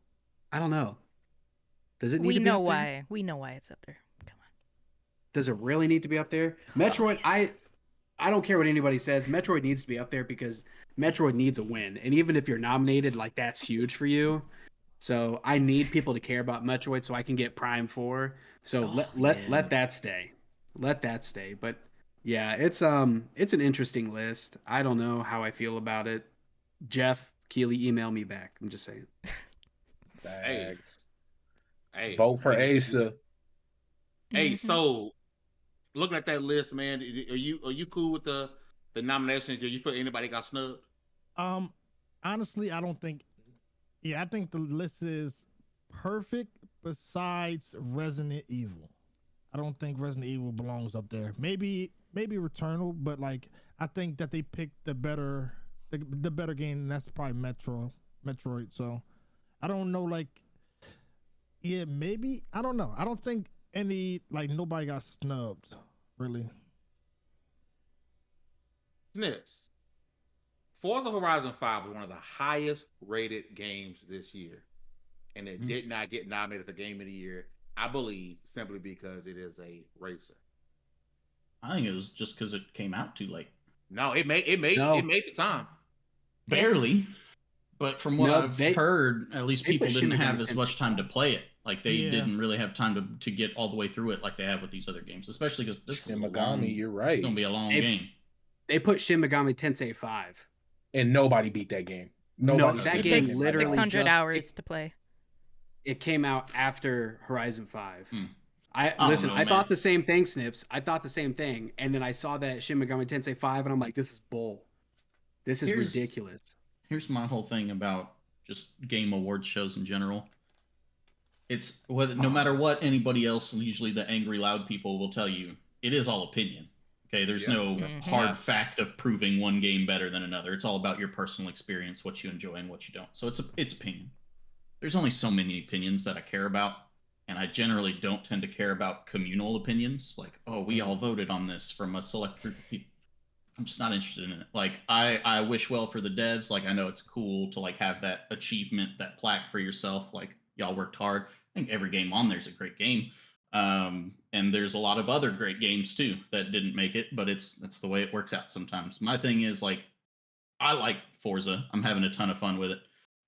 [SPEAKER 6] I don't know. Does it need
[SPEAKER 5] We
[SPEAKER 6] to be
[SPEAKER 5] know
[SPEAKER 6] up there?
[SPEAKER 5] why. We know why it's up there. Come on.
[SPEAKER 6] Does it really need to be up there? Metroid, I don't care what anybody says. Metroid needs to be up there because Metroid needs a win. And even if you're nominated, like, that's huge for you. So I need people to care about Metroid so I can get Prime 4. So let that stay. Let that stay. But yeah, it's an interesting list. I don't know how I feel about it. Jeff Keeley, email me back. I'm just saying.
[SPEAKER 4] Bags.
[SPEAKER 2] Hey,
[SPEAKER 4] Vote for Asa.
[SPEAKER 2] Hey,
[SPEAKER 5] Mhm.
[SPEAKER 2] so looking at that list, man, are you cool with the nominations? Do you feel anybody got snubbed?
[SPEAKER 7] honestly, I don't think. Yeah, I think the list is perfect. Besides Resident Evil, I don't think Resident Evil belongs up there. Maybe Returnal, but like I think that they picked the better game, and that's probably Metroid. So I don't know, like yeah, maybe I don't know. I don't think nobody got snubbed really.
[SPEAKER 2] Snips. Forza Horizon 5 was one of the highest rated games this year, and it did not get nominated for Game of the Year. I believe simply because it is a racer.
[SPEAKER 3] I think it was just because it came out too late.
[SPEAKER 2] No, it made the time.
[SPEAKER 3] Barely. But from what
[SPEAKER 6] No,
[SPEAKER 3] I've heard, at least
[SPEAKER 6] they
[SPEAKER 3] people
[SPEAKER 6] put
[SPEAKER 3] didn't
[SPEAKER 6] Shin
[SPEAKER 3] have
[SPEAKER 6] Megami
[SPEAKER 3] as
[SPEAKER 6] Tensei
[SPEAKER 3] much time to play it. Like they
[SPEAKER 7] Yeah.
[SPEAKER 3] didn't really have time to get all the way through it like they have with these other games. Especially because this
[SPEAKER 4] Shin
[SPEAKER 3] is
[SPEAKER 4] Megami, you're right.
[SPEAKER 3] It's gonna be a long game.
[SPEAKER 6] They put Shin Megami Tensei 5.
[SPEAKER 4] And nobody beat that game.
[SPEAKER 6] No,
[SPEAKER 4] Nobody.
[SPEAKER 6] that
[SPEAKER 5] It
[SPEAKER 6] game
[SPEAKER 5] takes
[SPEAKER 6] literally
[SPEAKER 5] 600
[SPEAKER 6] just-
[SPEAKER 5] hours to play.
[SPEAKER 6] It came out after Horizon 5.
[SPEAKER 3] Hmm.
[SPEAKER 6] I
[SPEAKER 3] don't know,
[SPEAKER 6] I
[SPEAKER 3] man.
[SPEAKER 6] thought the same thing, Snips. I thought the same thing, and then I saw that Shin Megami Tensei 5, and I'm like, this is bull. This is ridiculous.
[SPEAKER 3] Here's my whole thing about just game awards shows in general. It's whether no matter what anybody else, usually the angry loud people will tell you, it is all opinion. Okay, there's no hard fact of proving one game better than another. It's all about your personal experience, what you enjoy and what you don't. So it's opinion. There's only so many opinions that I care about, and I generally don't tend to care about communal opinions. Like, oh, we all voted on this from a select group of people. I'm just not interested in it. Like, I wish well for the devs. Like, I know it's cool to like have that achievement, that plaque for yourself. Like, y'all worked hard. I think every game on there's a great game. And there's a lot of other great games too that didn't make it, but that's the way it works out sometimes. My thing is like, I like Forza. I'm having a ton of fun with it.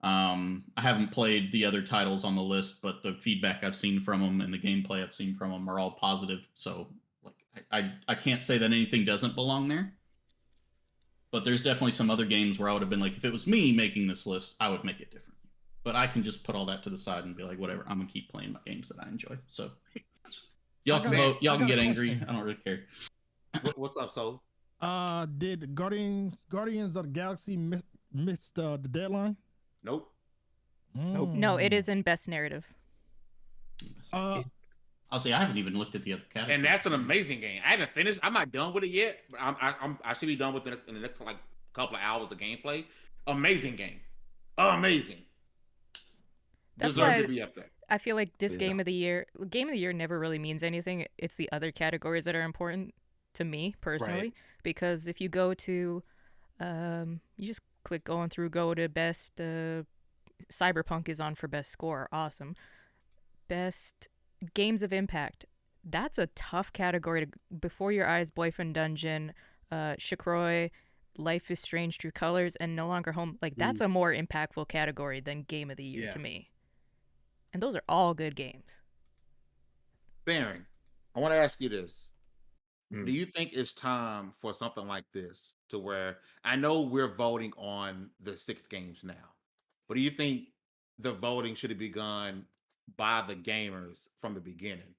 [SPEAKER 3] I haven't played the other titles on the list, but the feedback I've seen from them and the gameplay I've seen from them are all positive. So like, I can't say that anything doesn't belong there. But there's definitely some other games where I would have been like, if it was me making this list, I would make it differently. But I can just put all that to the side and be like, whatever, I'm gonna keep playing my games that I enjoy. So y'all can vote, y'all can get angry. I don't really care.
[SPEAKER 2] What's up, Soul?
[SPEAKER 7] Did Guardians of the Galaxy miss the deadline?
[SPEAKER 2] Nope.
[SPEAKER 5] No, it is in best narrative.
[SPEAKER 3] I'll say I haven't even looked at the other categories.
[SPEAKER 2] And that's an amazing game. I haven't finished. I'm not done with it yet, but I should be done with it in the next like couple of hours of gameplay. Amazing game. Amazing.
[SPEAKER 5] That's
[SPEAKER 2] Deserve
[SPEAKER 5] why
[SPEAKER 2] to be up there.
[SPEAKER 5] I feel like this game of the year never really means anything. It's the other categories that are important to me personally.
[SPEAKER 6] Right.
[SPEAKER 5] Because if you go to, you just click go to best, Cyberpunk is on for best score. Awesome. Best games of impact. That's a tough category to Before Your Eyes, Boyfriend Dungeon, Shikroy, Life is Strange True Colors, and No Longer Home. Like, that's a more impactful category than game of the year to me. And those are all good games.
[SPEAKER 2] Baron, I want to ask you this. Do you think it's time for something like this to where I know we're voting on the 6 games now, but do you think the voting should have begun by the gamers from the beginning?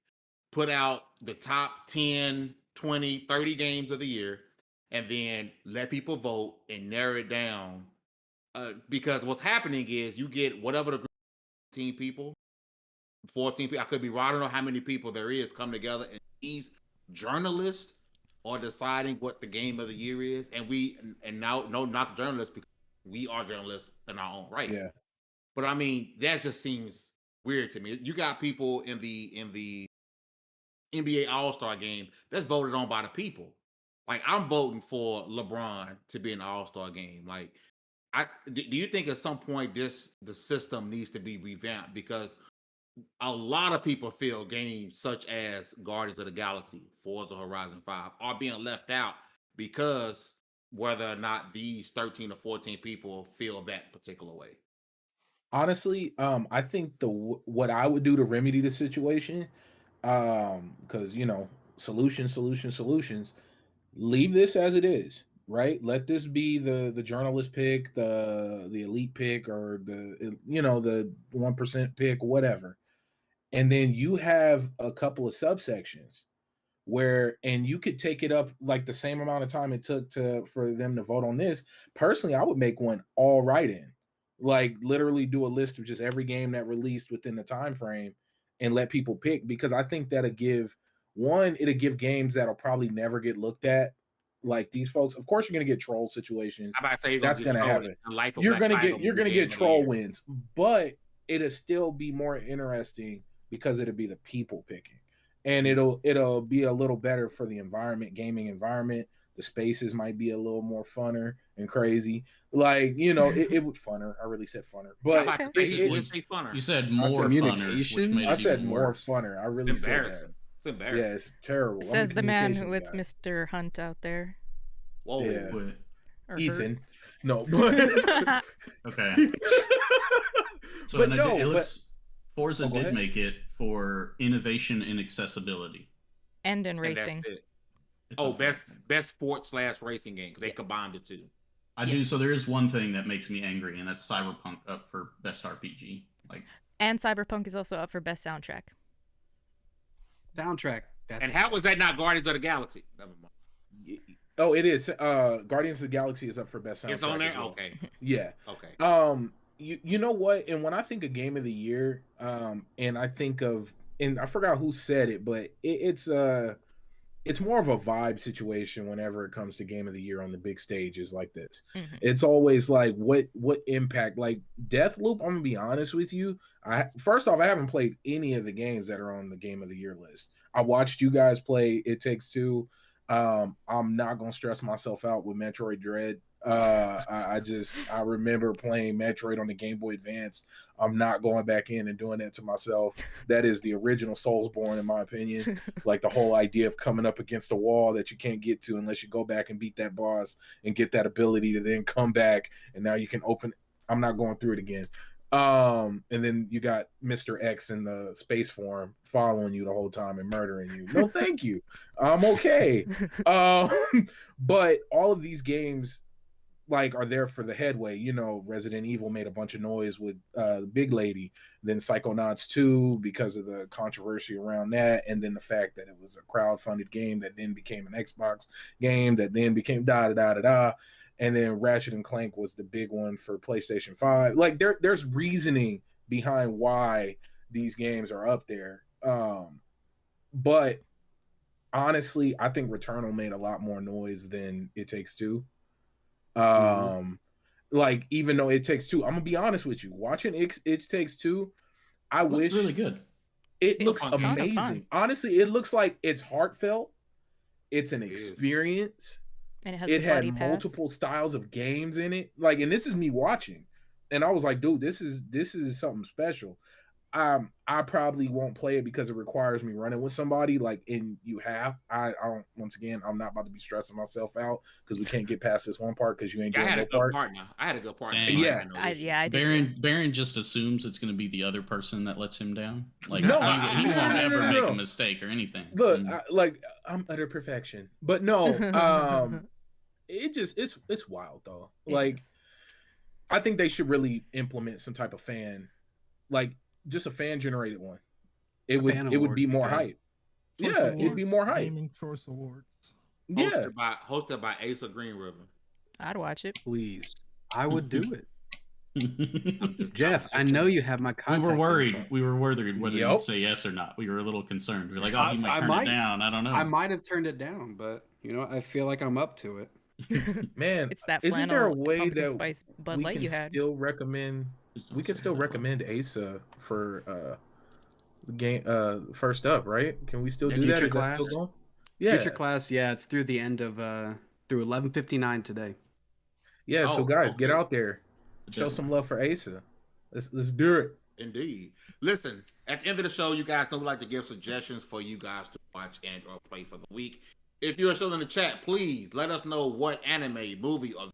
[SPEAKER 2] Put out the top 10, 20, 30 games of the year, and then let people vote and narrow it down. Because what's happening is you get whatever the 15 people, 14 people, I could be wrong, I don't know how many people there is come together, and these journalists are deciding what the game of the year is, and now no, not the journalists, because we are journalists in our own right.
[SPEAKER 4] Yeah.
[SPEAKER 2] But I mean, that just seems weird to me. You got people in the NBA All-Star game that's voted on by the people. Like, I'm voting for LeBron to be an All-Star game. Like, do you think at some point the system needs to be revamped? Because a lot of people feel games such as Guardians of the Galaxy, Forza Horizon 5 are being left out because whether or not these 13 or 14 people feel that particular way.
[SPEAKER 4] Honestly, I think what I would do to remedy the situation, because solutions. Leave this as it is, right? Let this be the journalist pick, the elite pick, or the 1% pick, whatever. And then you have a couple of subsections and you could take it up like the same amount of time it took for them to vote on this. Personally, I would make one all right in, like literally do a list of just every game that released within the time frame and let people pick, because I think it'll give games that'll probably never get looked at. Like these folks, of course, you're gonna get troll situations.
[SPEAKER 2] I'm about to say you're
[SPEAKER 4] That's
[SPEAKER 2] gonna
[SPEAKER 4] gonna
[SPEAKER 2] troll
[SPEAKER 4] happen.
[SPEAKER 2] the life of
[SPEAKER 4] You're
[SPEAKER 2] Black
[SPEAKER 4] gonna
[SPEAKER 2] Tiger
[SPEAKER 4] get
[SPEAKER 2] will be game of the
[SPEAKER 4] troll
[SPEAKER 2] year.
[SPEAKER 4] wins, but it'll still be more interesting because it'll be the people picking, and it'll be a little better for the gaming environment. The spaces might be a little more funner and crazy. Like, it would funner. I really said funner,
[SPEAKER 2] I'm
[SPEAKER 4] but
[SPEAKER 2] about to say you didn't say funner.
[SPEAKER 3] You said
[SPEAKER 4] I
[SPEAKER 3] more
[SPEAKER 4] said
[SPEAKER 3] funner, which
[SPEAKER 6] communications?
[SPEAKER 3] made it
[SPEAKER 4] I said
[SPEAKER 3] even
[SPEAKER 4] more
[SPEAKER 3] worse.
[SPEAKER 4] funner. I
[SPEAKER 2] It's
[SPEAKER 4] really said that.
[SPEAKER 2] embarrassing. It's embarrassing.
[SPEAKER 4] Yeah, it's terrible. I'm a
[SPEAKER 5] Says the man
[SPEAKER 4] communications
[SPEAKER 5] with
[SPEAKER 4] guy.
[SPEAKER 5] Mr. Hunt out there.
[SPEAKER 2] Whoa.
[SPEAKER 4] Yeah.
[SPEAKER 3] Wait,
[SPEAKER 5] Or her.
[SPEAKER 4] Ethan. No, but
[SPEAKER 3] okay. So
[SPEAKER 4] but
[SPEAKER 3] and
[SPEAKER 4] no,
[SPEAKER 3] it
[SPEAKER 4] but
[SPEAKER 3] looks Forza
[SPEAKER 4] Oh, go
[SPEAKER 3] did
[SPEAKER 4] ahead.
[SPEAKER 3] make it for innovation and accessibility.
[SPEAKER 5] And in
[SPEAKER 2] And
[SPEAKER 5] racing.
[SPEAKER 2] that's it.
[SPEAKER 3] It
[SPEAKER 2] Oh,
[SPEAKER 3] doesn't-
[SPEAKER 2] best sports / racing game. They combined the two.
[SPEAKER 3] I do. So there is one thing that makes me angry, and that's Cyberpunk up for best RPG. Like,
[SPEAKER 5] And Cyberpunk is also up for best soundtrack.
[SPEAKER 6] Soundtrack. That's
[SPEAKER 2] And how was that not Guardians of the Galaxy? Never mind.
[SPEAKER 4] Oh, it is. Guardians of the Galaxy is up for best soundtrack.
[SPEAKER 2] It's on there.
[SPEAKER 4] as well.
[SPEAKER 2] Okay.
[SPEAKER 4] Yeah.
[SPEAKER 2] Okay.
[SPEAKER 4] You know what? And when I think of game of the year, and I think of, and I forgot who said it, but it's more of a vibe situation whenever it comes to game of the year on the big stages like this.
[SPEAKER 5] Mm-hmm.
[SPEAKER 4] It's always like what impact, like Deathloop. I'm gonna be honest with you. First off, I haven't played any of the games that are on the game of the year list. I watched you guys play It Takes Two. I'm not gonna stress myself out with Metroid Dread. I remember playing Metroid on the Game Boy Advance. I'm not going back in and doing that to myself. That is the original Soulsborne, in my opinion. Like the whole idea of coming up against a wall that you can't get to unless you go back and beat that boss and get that ability to then come back, and now you can open. I'm not going through it again. And then you got Mr. X in the space form following you the whole time and murdering you. No, thank you. I'm okay. But all of these games like are there for the headway. Resident Evil made a bunch of noise with the big lady, then Psychonauts 2 because of the controversy around that, and then the fact that it was a crowd-funded game that then became an Xbox game that then became da-da-da-da-da. And then Ratchet and Clank was the big one for PlayStation 5. Like there's reasoning behind why these games are up there. But honestly, I think Returnal made a lot more noise than It Takes Two. Like even though It Takes Two, I'm gonna be honest with you, watching It Takes Two, I
[SPEAKER 3] looks
[SPEAKER 4] wish
[SPEAKER 3] really good.
[SPEAKER 4] it
[SPEAKER 5] It's
[SPEAKER 4] looks
[SPEAKER 5] a ton of fun.
[SPEAKER 4] amazing. Honestly, it looks like it's heartfelt. It's an
[SPEAKER 2] It is.
[SPEAKER 4] experience.
[SPEAKER 5] And it has
[SPEAKER 4] It
[SPEAKER 5] the
[SPEAKER 4] had
[SPEAKER 5] buddy pass.
[SPEAKER 4] multiple styles of games in it. Like, and this is me watching, and I was like, dude, this is something special. I probably won't play it because it requires me running with somebody. Like, and I don't. Once again, I'm not about to be stressing myself out because we can't get past this one part because you ain't
[SPEAKER 2] Yeah, I
[SPEAKER 4] doing
[SPEAKER 2] had
[SPEAKER 4] no
[SPEAKER 2] a good
[SPEAKER 4] part.
[SPEAKER 2] partner. I had a good partner.
[SPEAKER 3] Dang.
[SPEAKER 4] Yeah.
[SPEAKER 5] I did too.
[SPEAKER 3] Baron just assumes it's going to be the other person that lets him down. Like
[SPEAKER 4] No,
[SPEAKER 3] he
[SPEAKER 4] no,
[SPEAKER 3] won't
[SPEAKER 4] no,
[SPEAKER 3] ever
[SPEAKER 4] no,
[SPEAKER 3] make
[SPEAKER 4] no.
[SPEAKER 3] a mistake or anything.
[SPEAKER 4] Look,
[SPEAKER 3] And
[SPEAKER 4] I'm utter perfection, but no, it's wild though.
[SPEAKER 5] It
[SPEAKER 4] Like,
[SPEAKER 5] is.
[SPEAKER 4] I think they should really implement some type of like just a fan generated one. It would
[SPEAKER 6] fan
[SPEAKER 4] be
[SPEAKER 6] award,
[SPEAKER 4] more
[SPEAKER 6] yeah.
[SPEAKER 4] hype.
[SPEAKER 7] Choice
[SPEAKER 4] Yeah, it'd be
[SPEAKER 7] Awards,
[SPEAKER 4] more hype.
[SPEAKER 7] Gaming Choice Awards.
[SPEAKER 4] Yeah,
[SPEAKER 2] Hosted by Asa Green River.
[SPEAKER 5] I'd watch it.
[SPEAKER 6] Please, I would do it.
[SPEAKER 3] we
[SPEAKER 6] Jeff, I know you have my contact.
[SPEAKER 3] were worried.
[SPEAKER 6] info.
[SPEAKER 3] We were worried whether
[SPEAKER 4] Yup.
[SPEAKER 3] you'd say yes or not. We were a little concerned. We were like, oh, he might turn it down. I don't know.
[SPEAKER 6] I might have turned it down, but I feel like I'm up to it.
[SPEAKER 4] man.
[SPEAKER 5] It's that
[SPEAKER 4] Isn't there a
[SPEAKER 5] flannel
[SPEAKER 4] way
[SPEAKER 5] pumpkin
[SPEAKER 4] that
[SPEAKER 5] spice Bud
[SPEAKER 4] we
[SPEAKER 5] Light
[SPEAKER 4] can
[SPEAKER 5] you had?
[SPEAKER 4] still recommend?
[SPEAKER 3] Just don't
[SPEAKER 4] We can
[SPEAKER 3] say
[SPEAKER 4] still
[SPEAKER 3] that.
[SPEAKER 4] recommend Asa for the game first up, right? Can we still
[SPEAKER 6] Yeah,
[SPEAKER 4] do that?
[SPEAKER 6] Future
[SPEAKER 4] Is that
[SPEAKER 6] Class.
[SPEAKER 4] still going? Yeah,
[SPEAKER 6] Future class, yeah, it's through the end of through 11:59 today.
[SPEAKER 4] yeah. So
[SPEAKER 2] Oh,
[SPEAKER 4] guys, get
[SPEAKER 2] okay.
[SPEAKER 4] out there, show some love for Asa. Let's do it.
[SPEAKER 2] Indeed. Listen, at the end of the show, you guys know we like to give suggestions for you guys to watch and or play for the week. If you are still in the chat, please let us know what anime, movie, or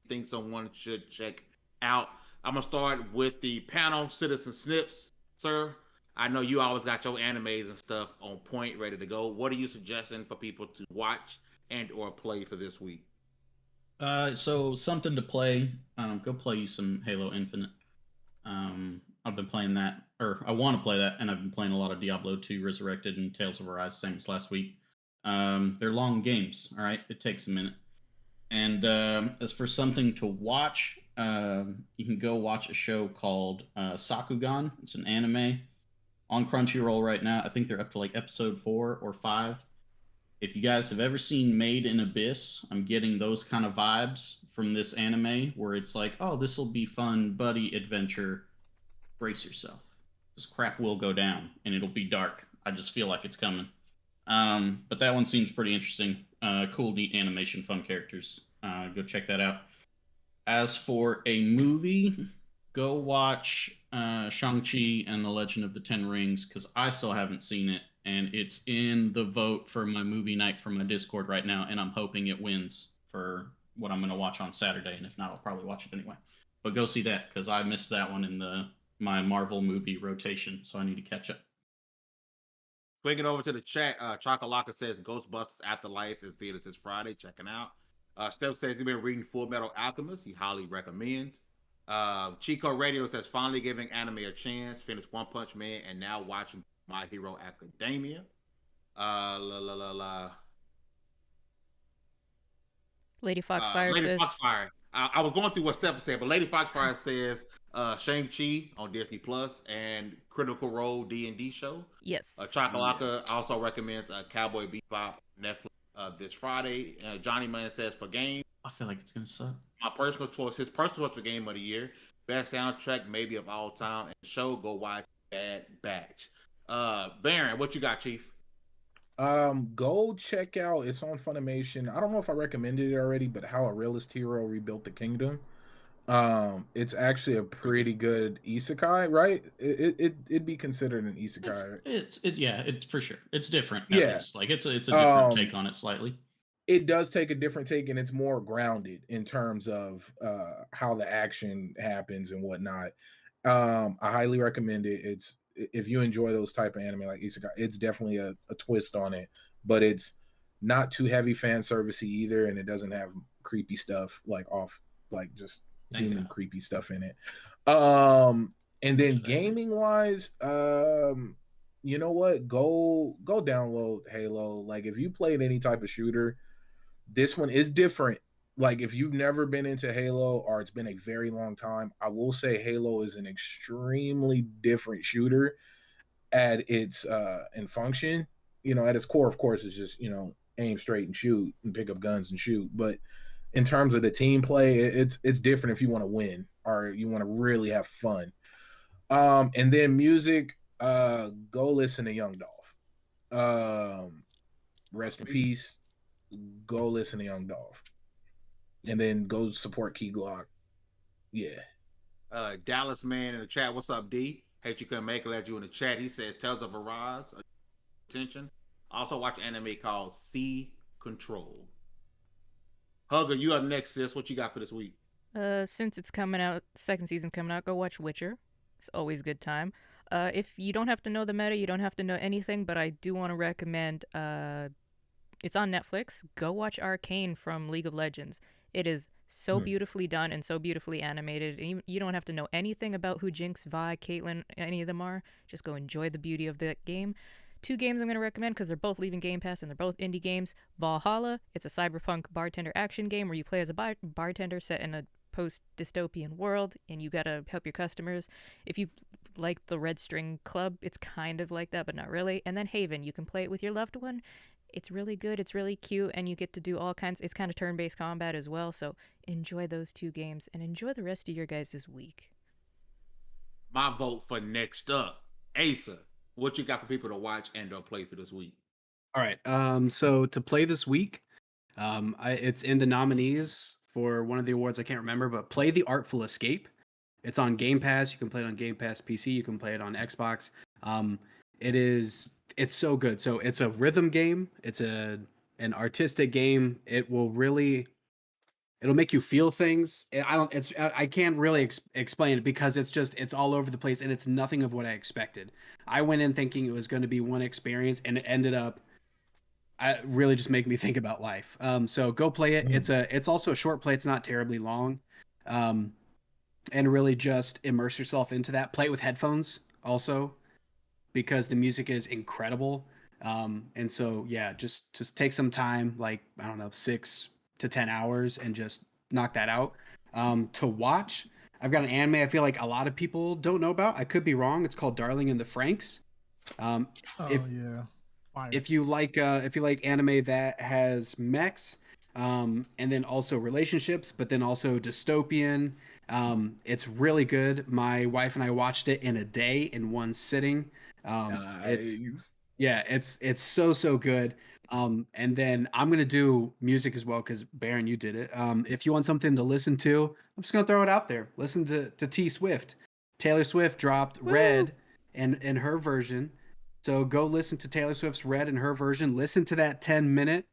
[SPEAKER 2] think someone should check out. I'm gonna start with the panel, Citizen Snips, sir. I know you always got your animes and stuff on point, ready to go. What are you suggesting for people to watch and or play for this week?
[SPEAKER 3] So something to play. Go play some Halo Infinite. I've been playing that, or I want to play that, and I've been playing a lot of Diablo 2 Resurrected and Tales of Arise, same as last week. They're long games. All right, it takes a minute. And as for something to watch, you can go watch a show called Sakugan. It's an anime on Crunchyroll right now. I think they're up to like episode 4 or 5. If you guys have ever seen Made in Abyss, I'm getting those kind of vibes from this anime where it's like, oh, this will be fun, buddy adventure. Brace yourself. This crap will go down and it'll be dark. I just feel like it's coming. But that one seems pretty interesting. Cool, neat animation, fun characters. Go check that out. As for a movie, go watch Shang-Chi and the Legend of the Ten Rings, because I still haven't seen it, and it's in the vote for my movie night for my Discord right now, and I'm hoping it wins for what I'm going to watch on Saturday, and if not, I'll probably watch it anyway. But go see that, because I missed that one in my Marvel movie rotation, so I need to catch up.
[SPEAKER 2] Swinging over to the chat, Chakalaka says Ghostbusters Afterlife in theaters this Friday. Checking out. Steph says he's been reading Full Metal Alchemist. He highly recommends. Chico Radio says finally giving anime a chance. Finished One Punch Man and now watching My Hero Academia.
[SPEAKER 5] Lady Foxfire
[SPEAKER 2] Lady
[SPEAKER 5] says.
[SPEAKER 2] Foxfire. I was going through what Steph said, but Lady Foxfire says Shang-Chi on Disney Plus and Critical Role D&D show.
[SPEAKER 5] Yes.
[SPEAKER 2] Chakalaka also recommends Cowboy Bebop Netflix this Friday. Johnny Man says for game.
[SPEAKER 3] I feel like it's gonna suck.
[SPEAKER 2] My personal choice, his personal choice for game of the year, best soundtrack maybe of all time, and show go watch Bad Batch. Baron, what you got, Chief?
[SPEAKER 4] Go check out. It's on Funimation. I don't know if I recommended it already, but How a Realist Hero Rebuilt the Kingdom. It's actually a pretty good isekai, right? It'd be considered an isekai.
[SPEAKER 3] It's for sure. It's different.
[SPEAKER 4] Yeah,
[SPEAKER 3] least. Like it's a different take on it slightly.
[SPEAKER 4] It does take a different take, and it's more grounded in terms of how the action happens and whatnot. I highly recommend it. It's if you enjoy those type of anime like isekai, it's definitely a twist on it, but it's not too heavy fan servicey either, and it doesn't have creepy stuff like just demon creepy stuff in it. And then gaming wise, you know what? Go download Halo. Like if you played any type of shooter, this one is different. Like if you've never been into Halo or it's been a very long time, I will say Halo is an extremely different shooter at its in function. You know, at its core, of course, is just, you know, aim straight and shoot and pick up guns and shoot. But in terms of the team play, it's different if you want to win or you want to really have fun. And then music, go listen to Young Dolph. Rest in peace. Go listen to Young Dolph. And then go support Key Glock. Yeah.
[SPEAKER 2] Dallas Man in the chat. What's up, D? Hate you couldn't make it. Let you in the chat. He says Tales of Arise. Attention. Also watch an anime called Sea Control. Hugger, you up next, sis. What you got for this week?
[SPEAKER 5] Since it's coming out, second season's coming out, go watch Witcher. It's always a good time. If you don't have to know the meta, you don't have to know anything, but I do want to recommend, it's on Netflix. Go watch Arcane from League of Legends. It is so beautifully done and so beautifully animated. And you don't have to know anything about who Jinx, Vi, Caitlyn, any of them are. Just go enjoy the beauty of that game. 2 games I'm going to recommend because they're both leaving Game Pass and they're both indie games. Valhalla, it's a cyberpunk bartender action game where you play as a bartender set in a post-dystopian world and you got to help your customers. If you like the Red String Club, it's kind of like that, but not really. And then Haven, you can play it with your loved one. It's really good, it's really cute, and you get to do all kinds. It's kind of turn-based combat as well, so enjoy those 2 games and enjoy the rest of your guys' week.
[SPEAKER 2] My vote for next up, Asa. What you got for people to watch and or play for this week?
[SPEAKER 6] All right. So to play this week, it's in the nominees for one of the awards I can't remember, but play The Artful Escape. It's on Game Pass. You can play it on Game Pass PC. You can play it on Xbox. It's so good. So it's a rhythm game. It's an artistic game. It'll make you feel things. I can't really explain it because it's all over the place and it's nothing of what I expected. I went in thinking it was going to be one experience and it ended up really just making me think about life. So go play it. It's also a short play. It's not terribly long. And really just immerse yourself into that. Play it with headphones also, because the music is incredible. And so yeah, just take some time, like I don't know, 6 to 10 hours, and just knock that out. To watch, I've got an anime I feel like a lot of people don't know about. I could be wrong. It's called Darling in the Franxx.
[SPEAKER 7] Oh
[SPEAKER 6] If
[SPEAKER 7] yeah. Fire.
[SPEAKER 6] if you like anime that has mechs, and then also relationships, but then also dystopian, it's really good. My wife and I watched it in a day in one sitting. It's
[SPEAKER 4] Nice.
[SPEAKER 6] yeah, it's so good. And then I'm gonna do music as well because Baron, you did it. If you want something to listen to, I'm just gonna throw it out there. Listen to T Swift. Taylor Swift dropped
[SPEAKER 5] Woo!
[SPEAKER 6] Red in her version. So go listen to Taylor Swift's Red in her version. Listen to that 10-minute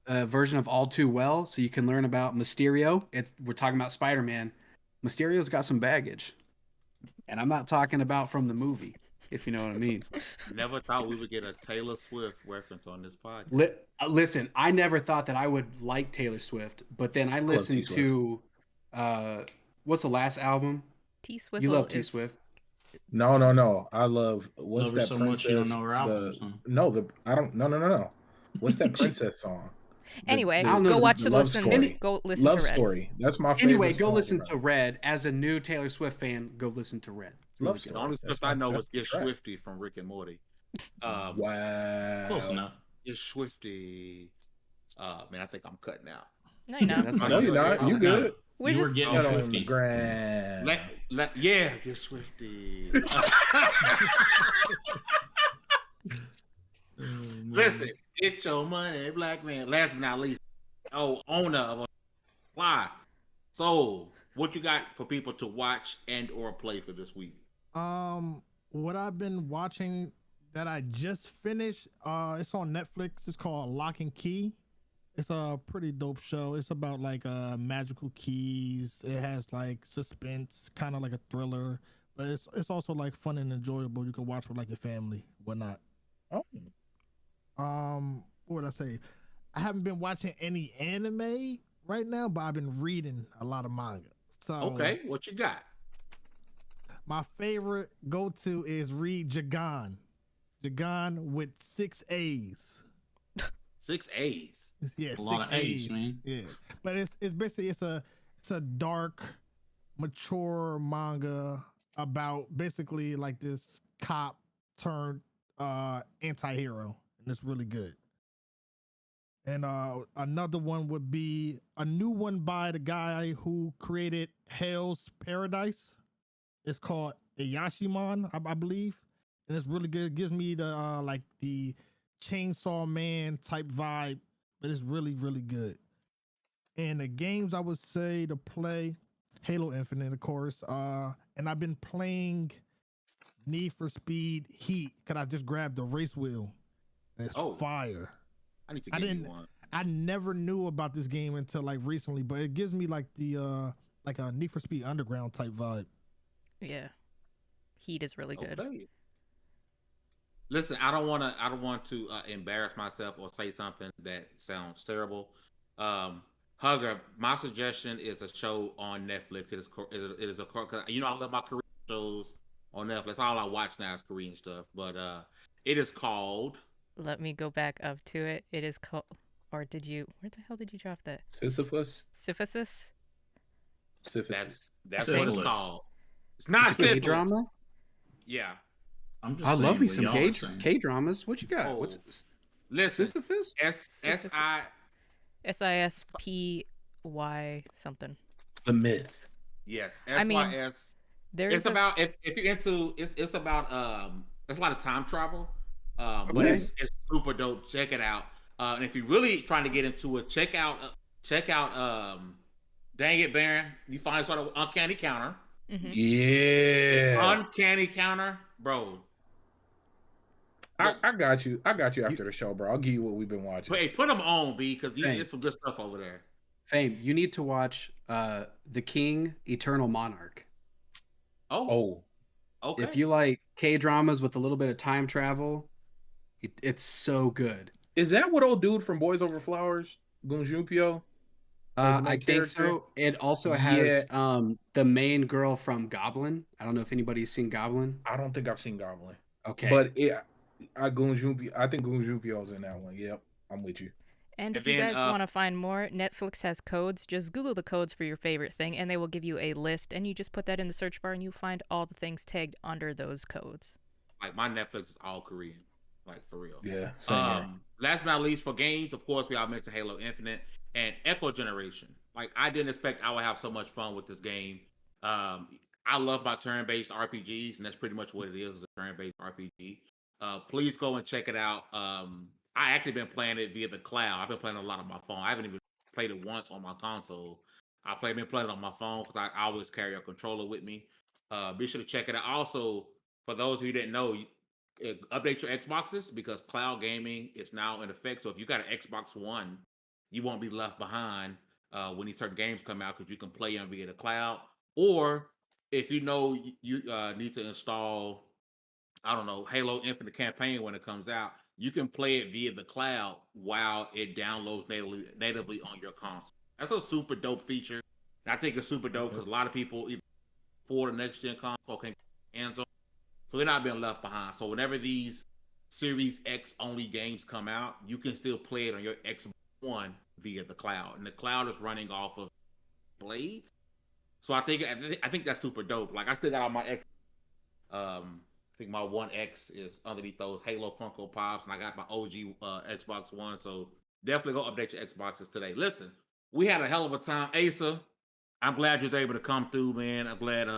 [SPEAKER 6] version of All Too Well, so you can learn about Mysterio. We're talking about Spider-Man. Mysterio's got some baggage, and I'm not talking about from the movie, if you know what I mean.
[SPEAKER 2] Never thought we would get a Taylor Swift reference on this podcast.
[SPEAKER 6] Listen, I never thought that I would like Taylor Swift, but then I listened
[SPEAKER 4] T-Swift.
[SPEAKER 6] to what's the last album?
[SPEAKER 5] T Swift.
[SPEAKER 6] You love T Swift.
[SPEAKER 4] No. I love what's
[SPEAKER 3] Love her
[SPEAKER 4] that
[SPEAKER 3] so
[SPEAKER 4] princess?
[SPEAKER 3] much you don't know her albums, huh?
[SPEAKER 4] I don't. No. What's that princess song?
[SPEAKER 5] Anyway,
[SPEAKER 6] I don't know
[SPEAKER 5] go
[SPEAKER 6] the
[SPEAKER 5] watch the
[SPEAKER 4] love
[SPEAKER 5] listen.
[SPEAKER 4] story.
[SPEAKER 5] Go listen
[SPEAKER 4] Love
[SPEAKER 5] to Red.
[SPEAKER 4] Story. That's my favorite.
[SPEAKER 6] Anyway, go
[SPEAKER 4] song
[SPEAKER 6] listen
[SPEAKER 4] ever.
[SPEAKER 6] to Red. As a new Taylor Swift fan, go listen to Red. It's really
[SPEAKER 4] Love
[SPEAKER 6] good.
[SPEAKER 4] Story.
[SPEAKER 2] The only
[SPEAKER 4] That's
[SPEAKER 2] Swift I know
[SPEAKER 4] that's
[SPEAKER 2] is
[SPEAKER 4] the
[SPEAKER 2] Get
[SPEAKER 4] track.
[SPEAKER 2] Swifty from Rick and Morty.
[SPEAKER 4] Wow.
[SPEAKER 3] Close enough.
[SPEAKER 2] Get Swifty. Man, I think I'm cutting out.
[SPEAKER 5] No, you're
[SPEAKER 6] Yeah,
[SPEAKER 5] not.
[SPEAKER 6] that's
[SPEAKER 4] No, you're not. You good.
[SPEAKER 5] We're
[SPEAKER 3] You were
[SPEAKER 5] just
[SPEAKER 3] getting
[SPEAKER 4] Get on the
[SPEAKER 3] Swifty.
[SPEAKER 4] gram.
[SPEAKER 2] Yeah, Get Swifty. Listen, get your money, black man. Last but not least, owner of a fly. So, what you got for people to watch and or play for this week?
[SPEAKER 7] What I've been watching that I just finished, it's on Netflix. It's called Lock and Key. It's a pretty dope show. It's about like magical keys. It has like suspense, kind of like a thriller, but it's also like fun and enjoyable. You can watch with like your family, whatnot.
[SPEAKER 4] Oh.
[SPEAKER 7] What would I say? I haven't been watching any anime right now, but I've been reading a lot of manga. So
[SPEAKER 2] Okay, what you got?
[SPEAKER 7] my favorite go-to is read Jagan. Jagan with 6 A's.
[SPEAKER 2] 6 A's.
[SPEAKER 7] Yeah,
[SPEAKER 3] A lot of
[SPEAKER 7] 6
[SPEAKER 3] A's, man.
[SPEAKER 7] Yeah, but it's basically it's a dark, mature manga about basically like this cop turned anti-hero, and it's really good. And another one would be a new one by the guy who created Hell's Paradise. It's called Ayashimon, I believe, and it's really good. It gives me the like the Chainsaw Man type vibe, but it's really good. And the games I would say to play, Halo Infinite, of course. And I've been playing Need for Speed Heat because I just grabbed the race wheel. It's fire.
[SPEAKER 2] I need to get you one.
[SPEAKER 7] I never knew about this game until like recently, but it gives me like the like a Need for Speed Underground type vibe.
[SPEAKER 5] yeah. Heat is really good.
[SPEAKER 2] Okay. Listen, I don't want to embarrass myself or say something that sounds terrible. Hugger, my suggestion is a show on Netflix. It is a cause, I love my Korean shows on Netflix. All I watch now is Korean stuff, but it is called.
[SPEAKER 5] Let me go back up to it. It is called, or did you? Where the hell did you drop that?
[SPEAKER 4] Sisyphus.
[SPEAKER 5] Syphilis.
[SPEAKER 4] Syphilis.
[SPEAKER 2] That's what it's
[SPEAKER 3] Syphilis.
[SPEAKER 2] called. It's not
[SPEAKER 6] It's a
[SPEAKER 2] syphilis.
[SPEAKER 6] K-drama?
[SPEAKER 2] Yeah.
[SPEAKER 3] I'm just
[SPEAKER 6] I love
[SPEAKER 3] saying
[SPEAKER 6] me
[SPEAKER 3] what
[SPEAKER 6] some
[SPEAKER 3] y'all are saying.
[SPEAKER 6] K-dramas. What you got?
[SPEAKER 2] Oh.
[SPEAKER 6] What's
[SPEAKER 2] Listen,
[SPEAKER 6] Sisyphus?
[SPEAKER 5] SISPY something.
[SPEAKER 4] The myth.
[SPEAKER 2] Yes,
[SPEAKER 5] I mean,
[SPEAKER 2] SYS.
[SPEAKER 5] There's
[SPEAKER 2] It's about if you're into it's about it's a lot of time travel, but
[SPEAKER 6] Okay.
[SPEAKER 2] it's super dope. Check it out. And if you're really trying to get into it, check out Dang It Baron. You finally started with Uncanny Counter.
[SPEAKER 4] Yeah.
[SPEAKER 2] Uncanny Counter, bro.
[SPEAKER 4] I got you. I got you after the show, bro. I'll give you what we've been watching.
[SPEAKER 2] Hey, put them on, B, because
[SPEAKER 6] Hey.
[SPEAKER 2] there's some good stuff over there.
[SPEAKER 6] Fame, you need to watch The King, Eternal Monarch.
[SPEAKER 2] Oh,
[SPEAKER 4] Oh,
[SPEAKER 2] okay.
[SPEAKER 6] If you like K-dramas with a little bit of time travel, it's so good.
[SPEAKER 4] is that what old dude from Boys Over Flowers, Gun Junpyo? As the main
[SPEAKER 6] I think
[SPEAKER 4] character?
[SPEAKER 6] so. It also has the main girl from Goblin. I don't know if anybody's seen Goblin.
[SPEAKER 4] I don't think I've seen Goblin.
[SPEAKER 6] Okay.
[SPEAKER 4] But I think Gunjupio's in that one. Yep, I'm with you.
[SPEAKER 5] And if
[SPEAKER 2] And
[SPEAKER 5] you
[SPEAKER 2] then
[SPEAKER 5] guys want to find more, Netflix has codes. Just Google the codes for your favorite thing, and they will give you a list. And you just put that in the search bar, and you find all the things tagged under those codes.
[SPEAKER 2] like my Netflix is all Korean, like for real.
[SPEAKER 4] Yeah, same here.
[SPEAKER 2] Last but not least, for games, of course, we all mentioned Halo Infinite and Echo Generation. Like I didn't expect I would have so much fun with this game. I love my turn-based RPGs, and that's pretty much what it is a turn-based RPG. Please go and check it out. I actually been playing it via the cloud. I've been playing a lot on my phone. I haven't even played it once on my console. Been playing it on my phone because I always carry a controller with me. Be sure to check it out. Also, for those who didn't know, update your Xboxes because cloud gaming is now in effect. So if you got an Xbox One, you won't be left behind when these certain games come out because you can play them via the cloud. Or if you know you need to install, I don't know, Halo Infinite campaign when it comes out, you can play it via the cloud while it downloads natively on your console. That's a super dope feature. And I think it's super dope because a lot of people, even for the next gen console, can get hands on. So they're not being left behind. So whenever these Series X only games come out, you can still play it on your Xbox One via the cloud, and the cloud is running off of Blades. So I think that's super dope. Like I still got all my X. I think my One X is underneath those Halo Funko Pops, and I got my OG Xbox One. So definitely go update your Xboxes today. Listen, we had a hell of a time, Asa. I'm glad you were able to come through, man. I'm glad.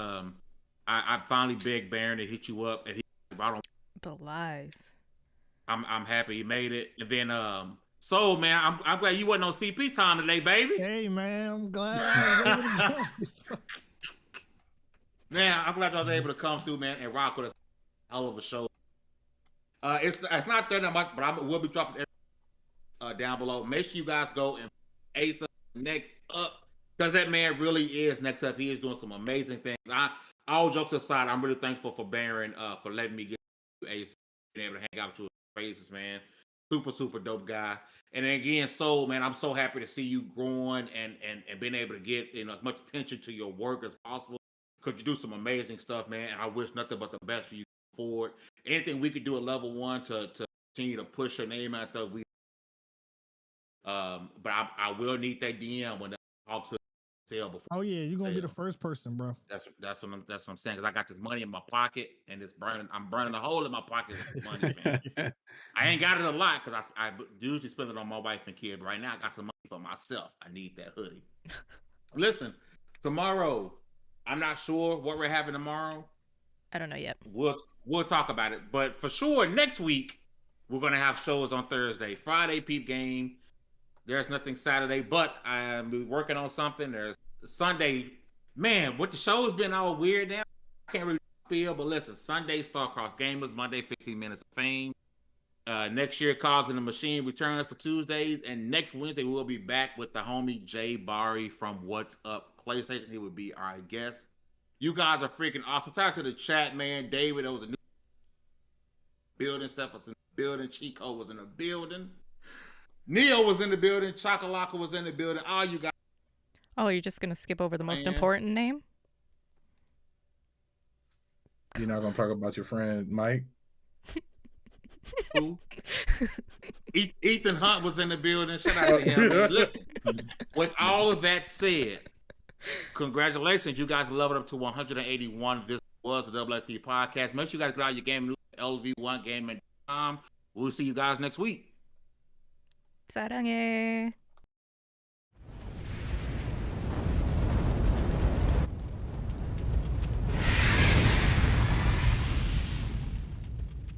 [SPEAKER 2] I finally begged Baron to hit you up, and he brought on.
[SPEAKER 5] The lies.
[SPEAKER 2] I'm happy he made it, and then so man, I'm glad you wasn't on CP time today, baby.
[SPEAKER 7] Hey man, I'm glad I was able to come.
[SPEAKER 2] Man, I'm glad I was able to come through, man, and rock with a hell of a show. It's not that much, but we'll be dropping down below. Make sure you guys go and Asa next up because that man really is next up. He is doing some amazing things. All jokes aside, I'm really thankful for Baron for letting me get Asa, being able to hang out with you praises, man. Super dope guy. And then again, Soul, man, I'm so happy to see you growing and being able to get as much attention to your work as possible because you do some amazing stuff, man. And I wish nothing but the best for you forward. Anything we could do at level 1 to continue to push your name out there, but I will need that DM when the talks to sale before.
[SPEAKER 7] Oh yeah, you're gonna be the first person, bro.
[SPEAKER 2] That's what I'm saying. Cause I got this money in my pocket and it's burning. I'm burning a hole in my pocket with this money, man. I ain't got it a lot because I usually spend it on my wife and kid. But right now I got some money for myself. I need that hoodie. Listen, tomorrow, I'm not sure what we're having tomorrow.
[SPEAKER 5] I don't know yet.
[SPEAKER 2] We'll talk about it. But for sure, next week we're gonna have shows on Thursday, Friday, Peep Game. There's nothing Saturday, but I'm working on something. There's Sunday. Man, what the show's been all weird now. I can't really feel, but listen, Sunday, Starcross Gamers, Monday, 15 Minutes of Fame. Next year, Cogs in the Machine returns for Tuesdays, and next Wednesday, we'll be back with the homie Jay Bari from What's Up PlayStation. He would be our guest. You guys are freaking awesome. Talk to the chat, man. David, there was a new building. Stuff was in the building. Chico was in the building. Neil was in the building. Chakalaka was in the building. All you guys.
[SPEAKER 5] Oh, you're just gonna skip over the most important name?
[SPEAKER 4] You're not gonna talk about your friend Mike?
[SPEAKER 2] Who? Ethan Hunt was in the building. Shout out to him. Man. Listen, with all of that said, congratulations. You guys leveled up to 181. This was the WSP podcast. Make sure you guys get out your game, LV1gaming.com. We'll see you guys next week.
[SPEAKER 5] 사랑해.